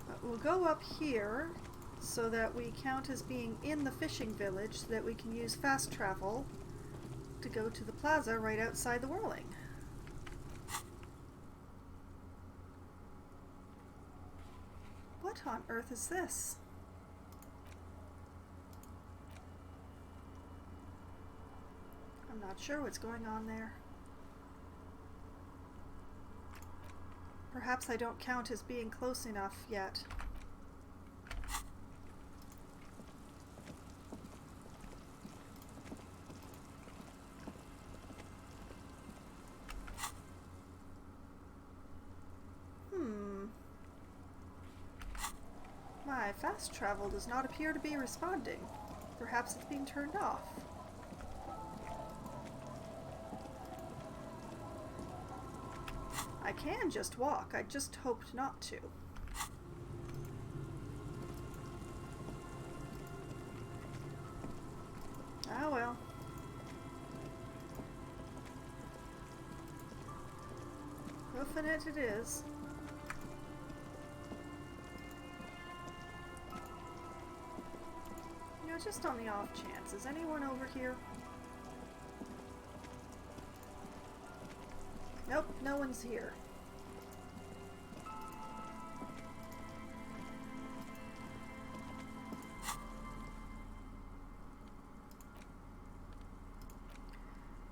But we'll go up here so that we count as being in the fishing village, so that we can use fast travel to go to the plaza right outside the Whirling. What on earth is this? I'm not sure what's going on there. Perhaps I don't count as being close enough yet. My fast travel does not appear to be responding. Perhaps it's being turned off. I can just walk, I just hoped not to. Ah well. Lieutenant it is. You know, just on the off chance, is anyone over here? Nope, no one's here.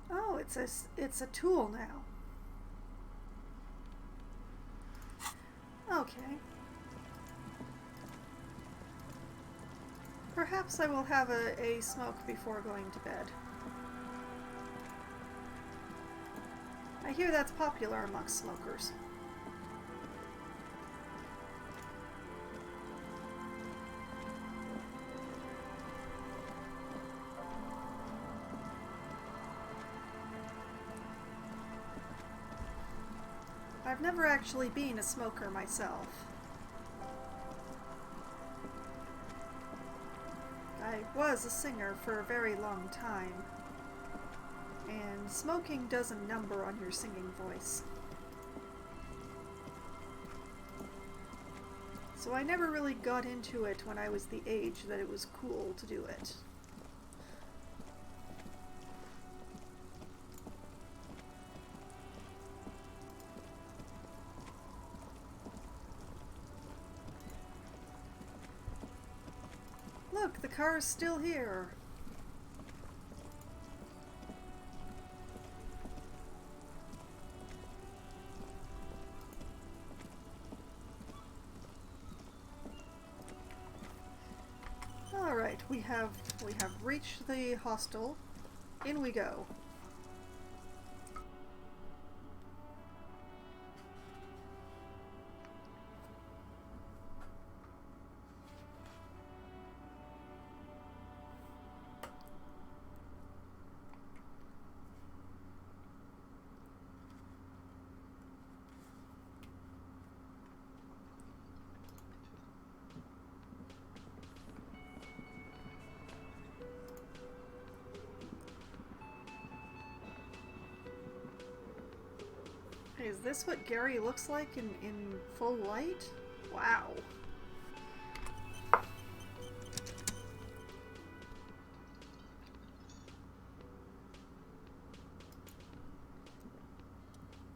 Oh, it's a tool now. Okay. Perhaps I will have a smoke before going to bed. I hear that's popular amongst smokers. I've never actually been a smoker myself. I was a singer for a very long time, and smoking does a number on your singing voice. So I never really got into it when I was the age that it was cool to do it. Look, the car is still here. All right, we have reached the hostel. In we go. Is this what Gary looks like in full light? Wow.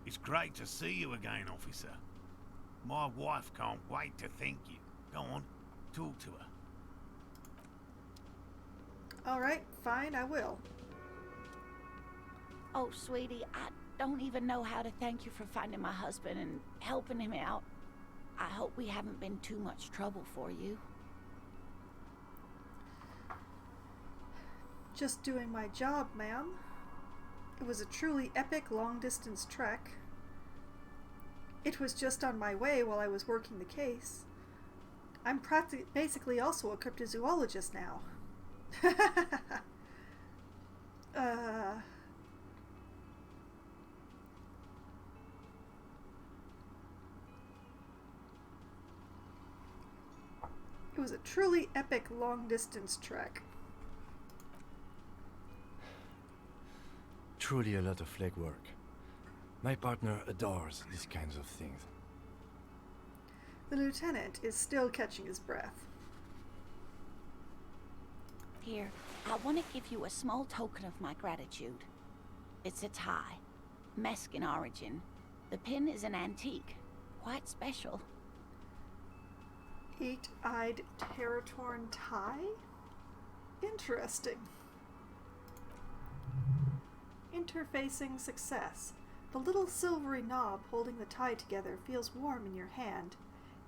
It's great to see you again, officer. My wife can't wait to thank you. Go on, talk to her. All right, fine, I will. Oh, sweetie, I don't even know how to thank you for finding my husband and helping him out. I hope we haven't been too much trouble for you. Just doing my job, ma'am. It was a truly epic long-distance trek. It was just on my way while I was working the case. I'm basically also a cryptozoologist now. It was a truly epic long-distance trek. Truly a lot of legwork. My partner adores these kinds of things. The lieutenant is still catching his breath. Here, I want to give you a small token of my gratitude. It's a tie, Mesk in origin. The pin is an antique, quite special. Eight-eyed Terratorn tie? Interesting. Interfacing success. The little silvery knob holding the tie together feels warm in your hand.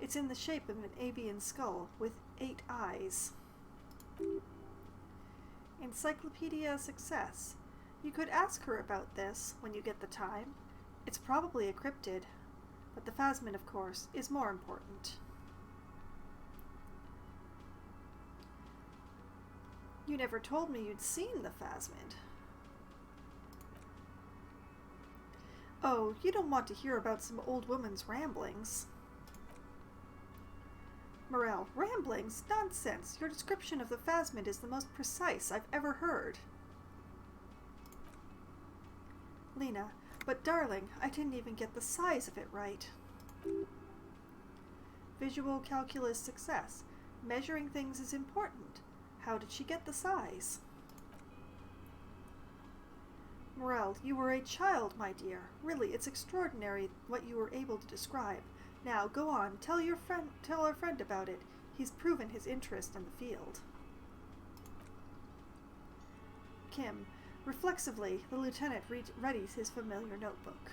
It's in the shape of an avian skull with 8 eyes. Encyclopedia success. You could ask her about this when you get the time. It's probably a cryptid, but the phasmid, of course, is more important. You never told me you'd seen the phasmid. Oh, you don't want to hear about some old woman's ramblings. Morel, ramblings? Nonsense! Your description of the phasmid is the most precise I've ever heard. Lena, But darling, I didn't even get the size of it right. Visual calculus success. Measuring things is important. How did she get the size? Morel, you were a child, my dear. Really, it's extraordinary what you were able to describe. Now, go on, tell our friend about it. He's proven his interest in the field. Kim. Reflexively, the lieutenant readies his familiar notebook.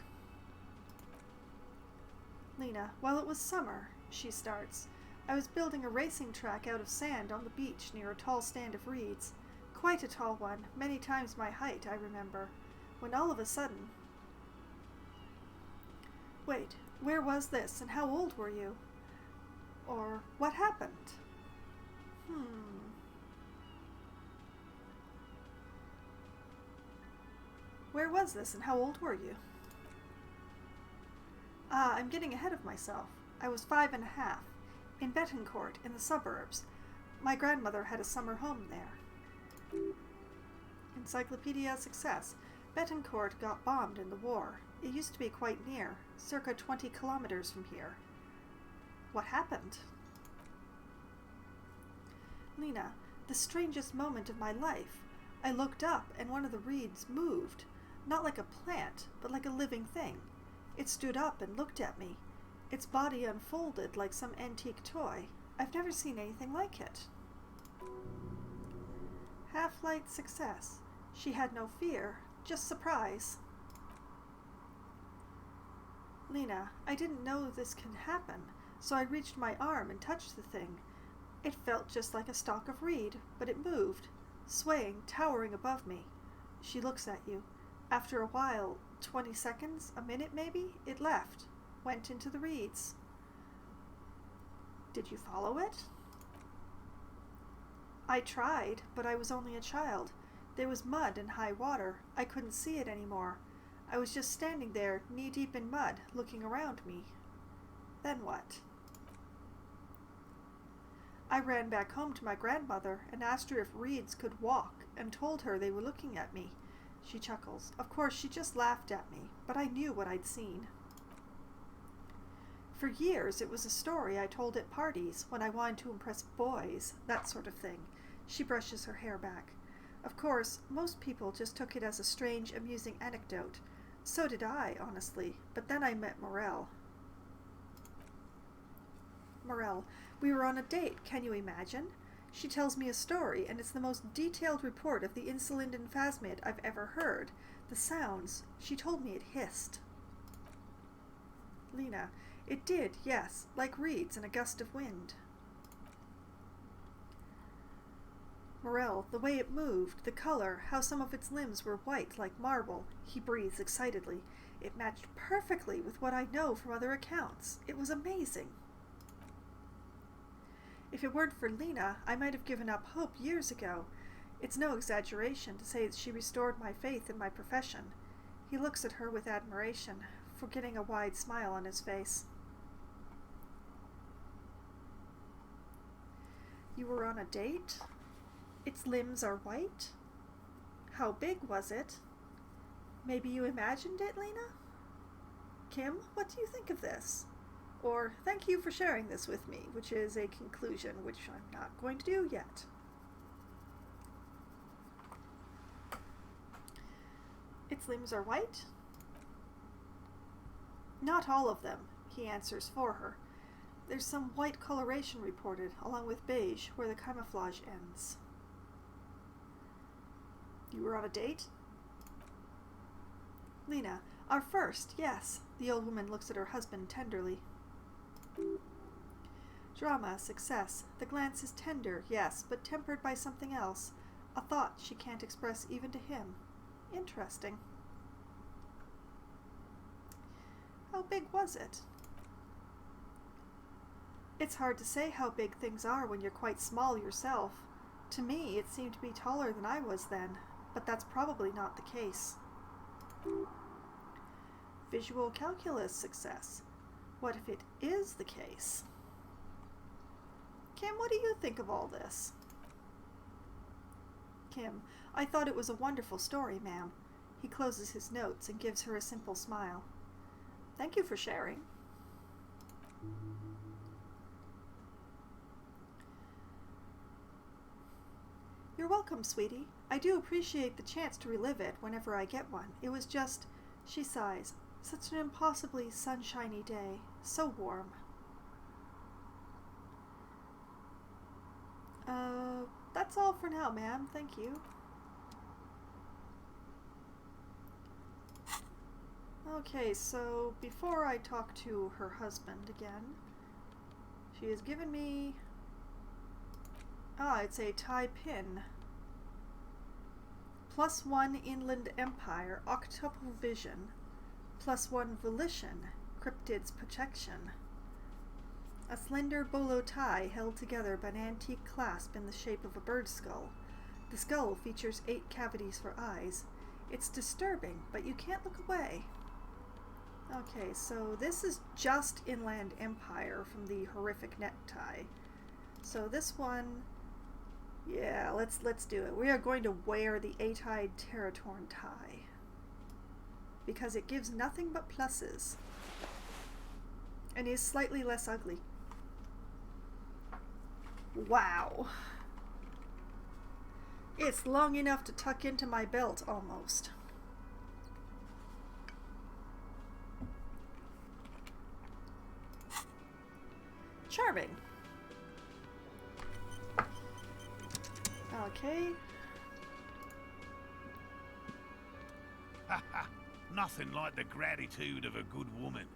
Lena. While it was summer, she starts. I was building a racing track out of sand on the beach near a tall stand of reeds. Quite a tall one, many times my height, I remember. When all of a sudden... Wait, where was this, and how old were you? Or what happened? Where was this, and how old were you? I'm getting ahead of myself. I was 5 and a half, in Betancourt, in the suburbs. My grandmother had a summer home there. Encyclopedia success. Betancourt got bombed in the war. It used to be quite near, circa 20 kilometers from here. What happened? Lena, the strangest moment of my life. I looked up, and one of the reeds moved. Not like a plant, but like a living thing. It stood up and looked at me. Its body unfolded like some antique toy. I've never seen anything like it. Half-light success. She had no fear, just surprise. Lena, I didn't know this can happen, so I reached my arm and touched the thing. It felt just like a stalk of reed, but it moved, swaying, towering above me. She looks at you. After a while, 20 seconds, a minute maybe, it left, went into the reeds. Did you follow it? I tried, but I was only a child. There was mud and high water. I couldn't see it anymore. I was just standing there, knee-deep in mud, looking around me. Then what? I ran back home to my grandmother and asked her if reeds could walk and told her they were looking at me. She chuckles. Of course, she just laughed at me, but I knew what I'd seen. For years, it was a story I told at parties when I wanted to impress boys, that sort of thing. She brushes her hair back. Of course, most people just took it as a strange, amusing anecdote. So did I, honestly, but then I met Morel. Morel, we were on a date, can you imagine? She tells me a story, and it's the most detailed report of the Insulinden phasmid I've ever heard. The sounds, she told me it hissed. Lena, it did, yes, like reeds in a gust of wind. Morel, the way it moved, the color, how some of its limbs were white like marble. He breathes excitedly. It matched perfectly with what I know from other accounts. It was amazing. If it weren't for Lena, I might have given up hope years ago. It's no exaggeration to say that she restored my faith in my profession. He looks at her with admiration, forgetting a wide smile on his face. You were on a date? Its limbs are white? How big was it? Maybe you imagined it, Lena? Kim, what do you think of this? Or, thank you for sharing this with me, which is a conclusion which I'm not going to do yet. Its limbs are white? Not all of them, he answers for her. There's some white coloration reported, along with beige, where the camouflage ends. You were on a date? Lena, our first, yes. The old woman looks at her husband tenderly. Drama, success. The glance is tender, yes, but tempered by something else. A thought she can't express even to him. Interesting. How big was it? It's hard to say how big things are when you're quite small yourself. To me, it seemed to be taller than I was then, but that's probably not the case. Visual calculus success. What if it is the case? Kim, what do you think of all this? Kim, I thought it was a wonderful story, ma'am. He closes his notes and gives her a simple smile. Thank you for sharing. You're welcome, sweetie. I do appreciate the chance to relive it whenever I get one. It was just, she sighs, such an impossibly sunshiny day. So warm. That's all for now, ma'am. Thank you. Okay, so before I talk to her husband again, she has given me... it's a tie pin. +1 Inland Empire, Octuple Vision. +1 Volition, Cryptid's Protection. A slender bolo tie held together by an antique clasp in the shape of a bird skull. The skull features 8 cavities for eyes. It's disturbing, but you can't look away. Okay, so this is just Inland Empire from the horrific necktie. So this one, yeah, let's do it. We are going to wear the 8-eyed Terratorn tie because it gives nothing but pluses and is slightly less ugly. Wow. It's long enough to tuck into my belt almost. Charming. Okay. Nothing like the gratitude of a good woman.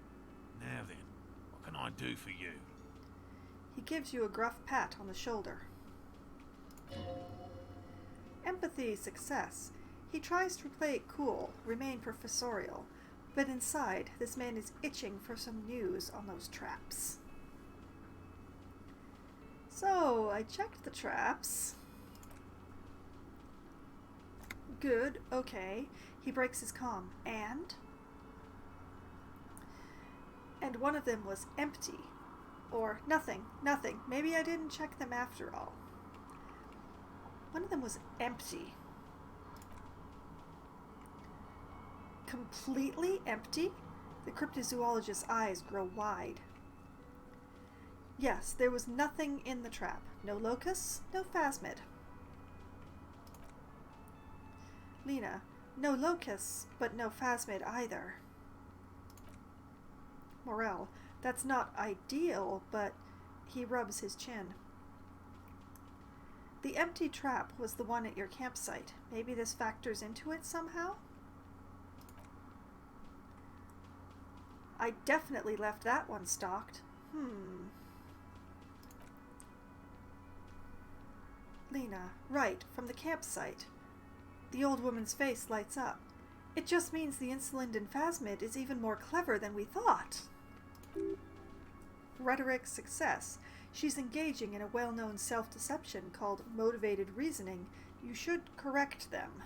Now then, what can I do for you? He gives you a gruff pat on the shoulder. Empathy success. He tries to play it cool, remain professorial, but inside, this man is itching for some news on those traps. So, I checked the traps. Good, okay. He breaks his calm. And one of them was empty. Or nothing. Maybe I didn't check them after all. One of them was empty. Completely empty? The cryptozoologist's eyes grow wide. Yes, there was nothing in the trap. No locusts, no phasmid. Lena, no locusts, but no phasmid either. Morel, that's not ideal, but he rubs his chin. The empty trap was the one at your campsite. Maybe this factors into it somehow? I definitely left that one stocked. Lena, right, from the campsite. The old woman's face lights up. It just means the insolent and phasmid is even more clever than we thought. Rhetoric success. She's engaging in a well-known self-deception called motivated reasoning. You should correct them.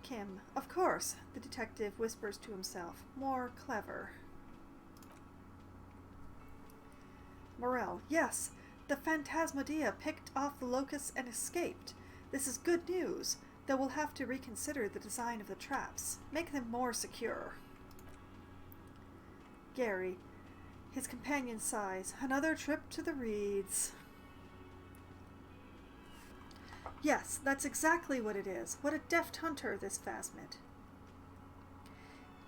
Kim, of course, the detective whispers to himself. More clever. Morel, yes, the Phantasmadia picked off the locusts and escaped. This is good news, though we'll have to reconsider the design of the traps. Make them more secure. Gary, his companion sighs. Another trip to the reeds. Yes, that's exactly what it is. What a deft hunter, this phasmid.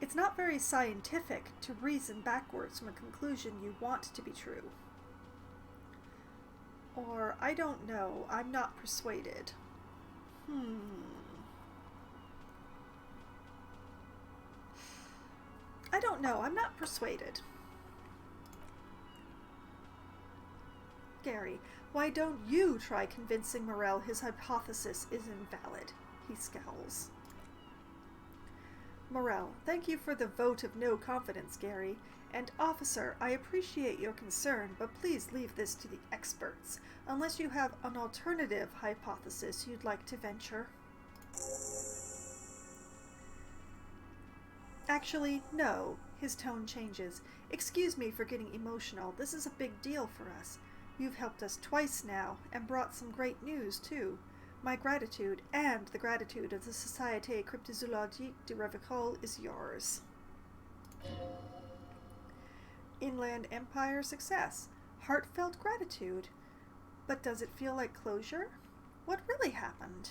It's not very scientific to reason backwards from a conclusion you want to be true. Or, I don't know, I'm not persuaded. I don't know, I'm not persuaded. Gary, why don't you try convincing Morel his hypothesis is invalid? He scowls. Morel, thank you for the vote of no confidence, Gary. And officer, I appreciate your concern, but please leave this to the experts, unless you have an alternative hypothesis you'd like to venture. Actually, no. His tone changes. Excuse me for getting emotional. This is a big deal for us. You've helped us twice now, and brought some great news, too. My gratitude, and the gratitude of the Société Cryptozoologique de Revicole, is yours. Inland Empire success. Heartfelt gratitude. But does it feel like closure? What really happened?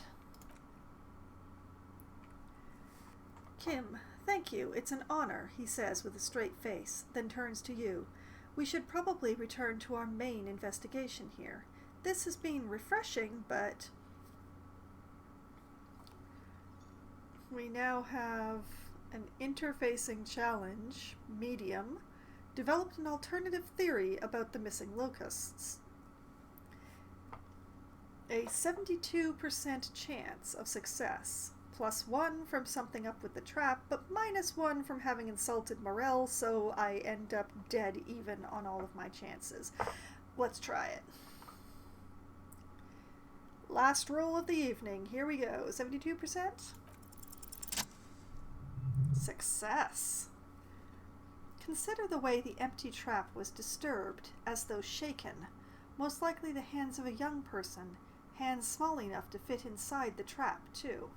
Kim, thank you. It's an honor, he says with a straight face, then turns to you. We should probably return to our main investigation here. This has been refreshing, but we now have an interfacing challenge, medium, developed an alternative theory about the missing locusts. A 72% chance of success, +1 from something up with the trap, but -1 from having insulted Morel, so I end up dead even on all of my chances. Let's try it. Last roll of the evening. Here we go. 72%. Success. Consider the way the empty trap was disturbed, as though shaken. Most likely the hands of a young person, hands small enough to fit inside the trap, too.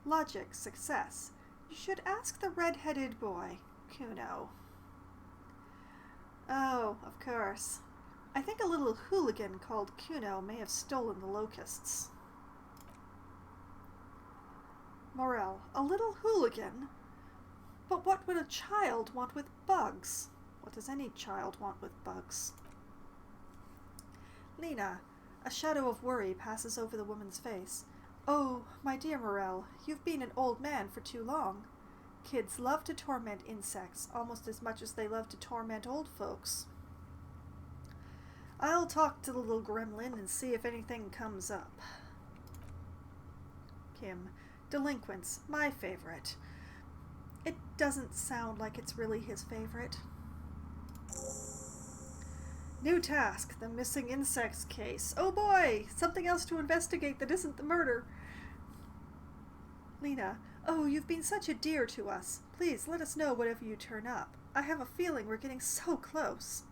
Logic, success. You should ask the red-headed boy, Kuno. Oh, of course. I think a little hooligan called Kuno may have stolen the locusts. Morel, a little hooligan? But what would a child want with bugs? What does any child want with bugs? Lena, a shadow of worry passes over the woman's face. Oh, my dear Morel, you've been an old man for too long. Kids love to torment insects almost as much as they love to torment old folks. I'll talk to the little gremlin and see if anything comes up. Kim, delinquents, my favorite. It doesn't sound like it's really his favorite. New task, the missing insects case. Oh boy, something else to investigate that isn't the murder. Lena, oh, you've been such a dear to us. Please let us know whatever you turn up. I have a feeling we're getting so close.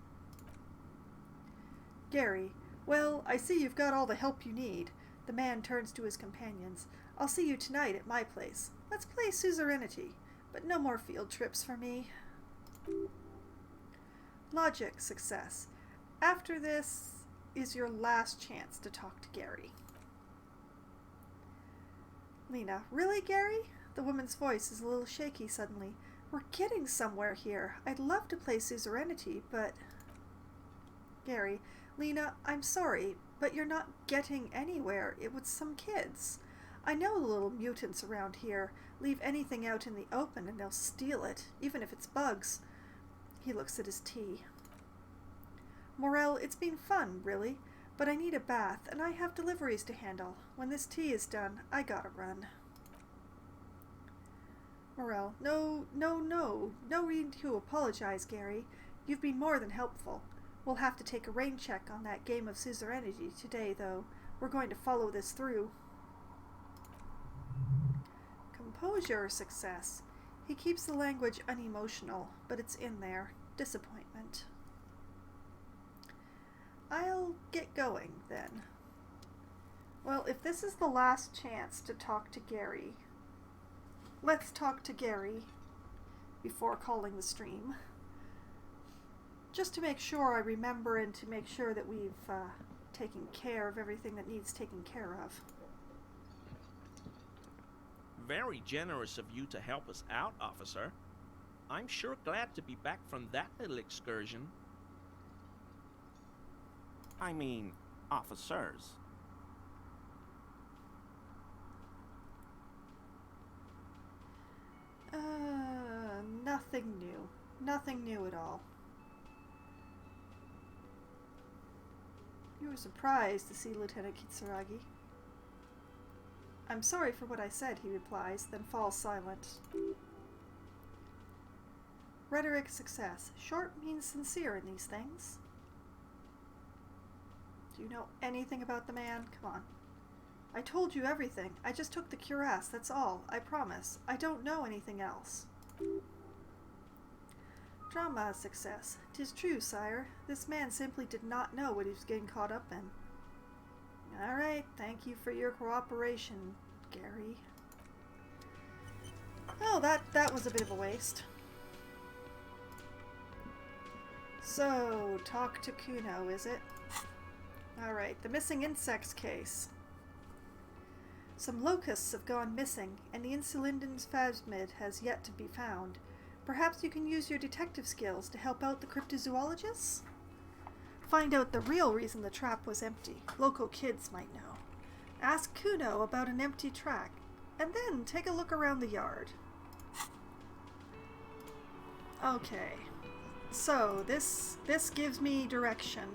Gary, well, I see you've got all the help you need. The man turns to his companions. I'll see you tonight at my place. Let's play suzerainty, but no more field trips for me. Logic, success. After this is your last chance to talk to Gary. Lena, really, Gary? The woman's voice is a little shaky suddenly. We're getting somewhere here. I'd love to play suzerainty, but... Gary, Lena, I'm sorry, but you're not getting anywhere. It was some kids. I know the little mutants around here. Leave anything out in the open and they'll steal it, even if it's bugs. He looks at his tea. Morel, it's been fun, really, but I need a bath, and I have deliveries to handle. When this tea is done, I gotta run. Morel, no need to apologize, Gary. You've been more than helpful. We'll have to take a rain check on that game of suzerainty today, though. We're going to follow this through. Composure, success. He keeps the language unemotional, but it's in there. Disappointment. I'll get going, then. Well, if this is the last chance to talk to Gary, let's talk to Gary before calling the stream. Just to make sure I remember and to make sure that we've taken care of everything that needs taken care of. Very generous of you to help us out, officer. I'm sure glad to be back from that little excursion. I mean, officers. Nothing new. Nothing new at all. You were surprised to see Lieutenant Kitsuragi. I'm sorry for what I said, he replies, then falls silent. Rhetoric success. Short means sincere in these things. Do you know anything about the man? Come on. I told you everything. I just took the cuirass, that's all. I promise. I don't know anything else. Drama success. 'Tis true, sire. This man simply did not know what he was getting caught up in. Alright, thank you for your cooperation, Gary. Oh, that was a bit of a waste. So, talk to Kuno, is it? Alright, the missing insects case. Some locusts have gone missing, and the Insulinden's phasmid has yet to be found. Perhaps you can use your detective skills to help out the cryptozoologists? Find out the real reason the trap was empty. Local kids might know. Ask Kuno about an empty track, and then take a look around the yard. Okay, so this gives me direction.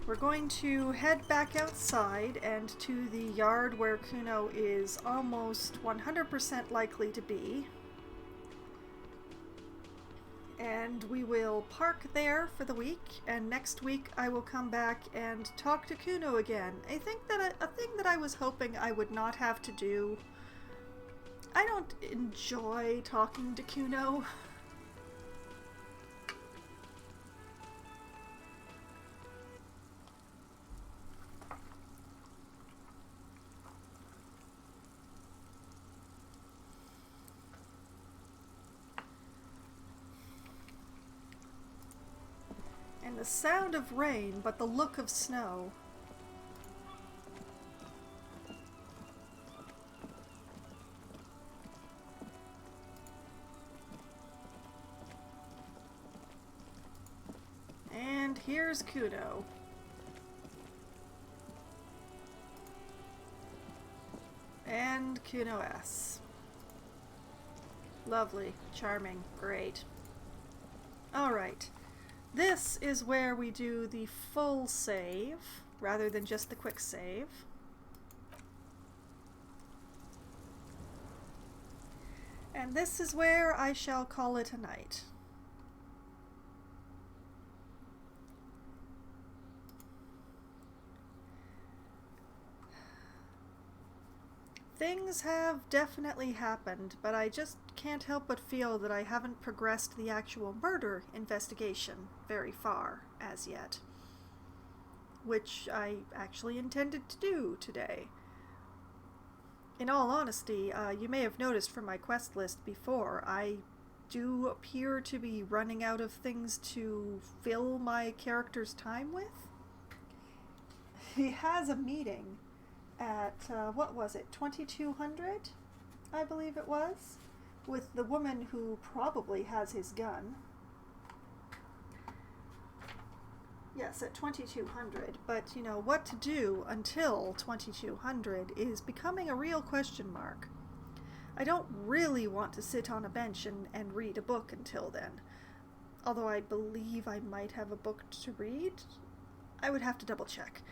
We're going to head back outside and to the yard where Kuno is almost 100% likely to be. And we will park there for the week, and next week I will come back and talk to Kuno again. I think that a thing that I was hoping I would not have to do. I don't enjoy talking to Kuno. And the sound of rain, but the look of snow. And here's Kuno. And Kuno S. Lovely, charming, great. Alright. This is where we do the full save, rather than just the quick save. And this is where I shall call it a night. Things have definitely happened, but I just can't help but feel that I haven't progressed the actual murder investigation very far as yet. Which I actually intended to do today. In all honesty, you may have noticed from my quest list before, I do appear to be running out of things to fill my character's time with. He has a meeting at, what was it, 2200, I believe it was, with the woman who probably has his gun. Yes, at 2200, but, you know, what to do until 2200 is becoming a real question mark. I don't really want to sit on a bench and read a book until then, although I believe I might have a book to read. I would have to double check.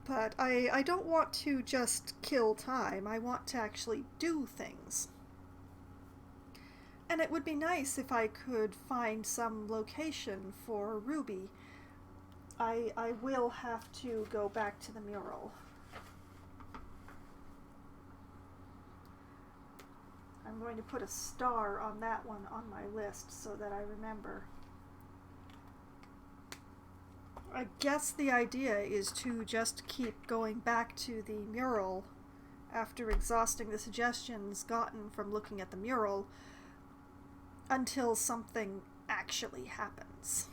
But I don't want to just kill time, I want to actually do things. And it would be nice if I could find some location for Ruby. I will have to go back to the mural. I'm going to put a star on that one on my list so that I remember. I guess the idea is to just keep going back to the mural after exhausting the suggestions gotten from looking at the mural until something actually happens.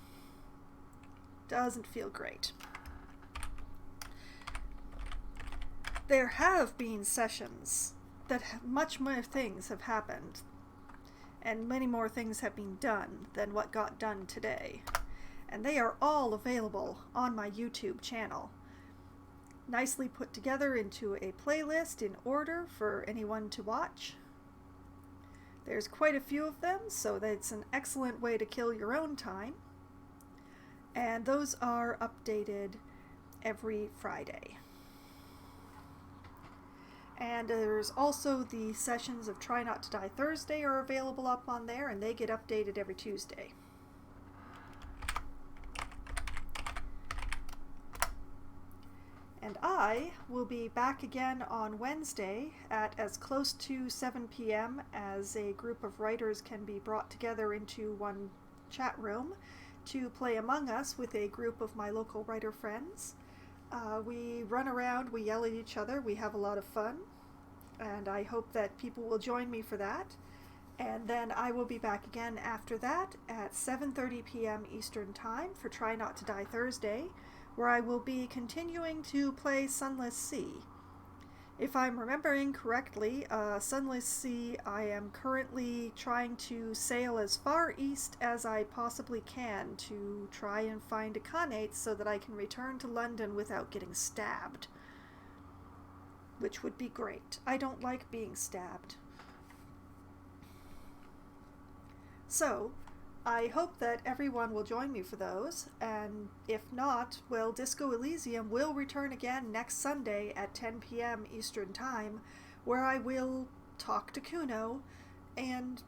Doesn't feel great. There have been sessions that much more things have happened, and many more things have been done than what got done today. And they are all available on my YouTube channel. Nicely put together into a playlist in order for anyone to watch. There's quite a few of them, so that's an excellent way to kill your own time. And those are updated every Friday. And there's also the sessions of Try Not to Die Thursday are available up on there, and they get updated every Tuesday. And I will be back again on Wednesday at as close to 7 p.m. as a group of writers can be brought together into one chat room to play Among Us with a group of my local writer friends. We run around, we yell at each other, we have a lot of fun, and I hope that people will join me for that. And then I will be back again after that at 7:30 p.m. Eastern Time for Try Not to Die Thursday, where I will be continuing to play Sunless Sea. If I'm remembering correctly, Sunless Sea, I am currently trying to sail as far east as I possibly can to try and find a Khanate so that I can return to London without getting stabbed. Which would be great. I don't like being stabbed. So, I hope that everyone will join me for those, and if not, well, Disco Elysium will return again next Sunday at 10 p.m. Eastern Time, where I will talk to Kuno and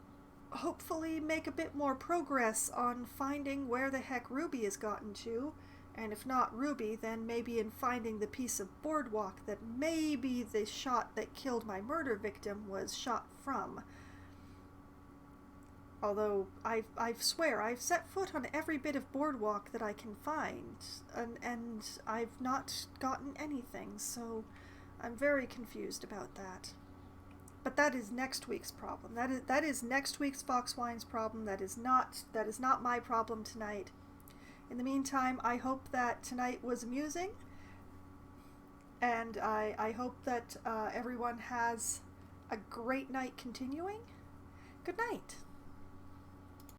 hopefully make a bit more progress on finding where the heck Ruby has gotten to, and if not Ruby, then maybe in finding the piece of boardwalk that maybe the shot that killed my murder victim was shot from. Although, I swear, I've set foot on every bit of boardwalk that I can find, and I've not gotten anything, so I'm very confused about that. But that is next week's problem. That is next week's Foxwine's problem. That is not my problem tonight. In the meantime, I hope that tonight was amusing, and I hope that everyone has a great night continuing. Good night.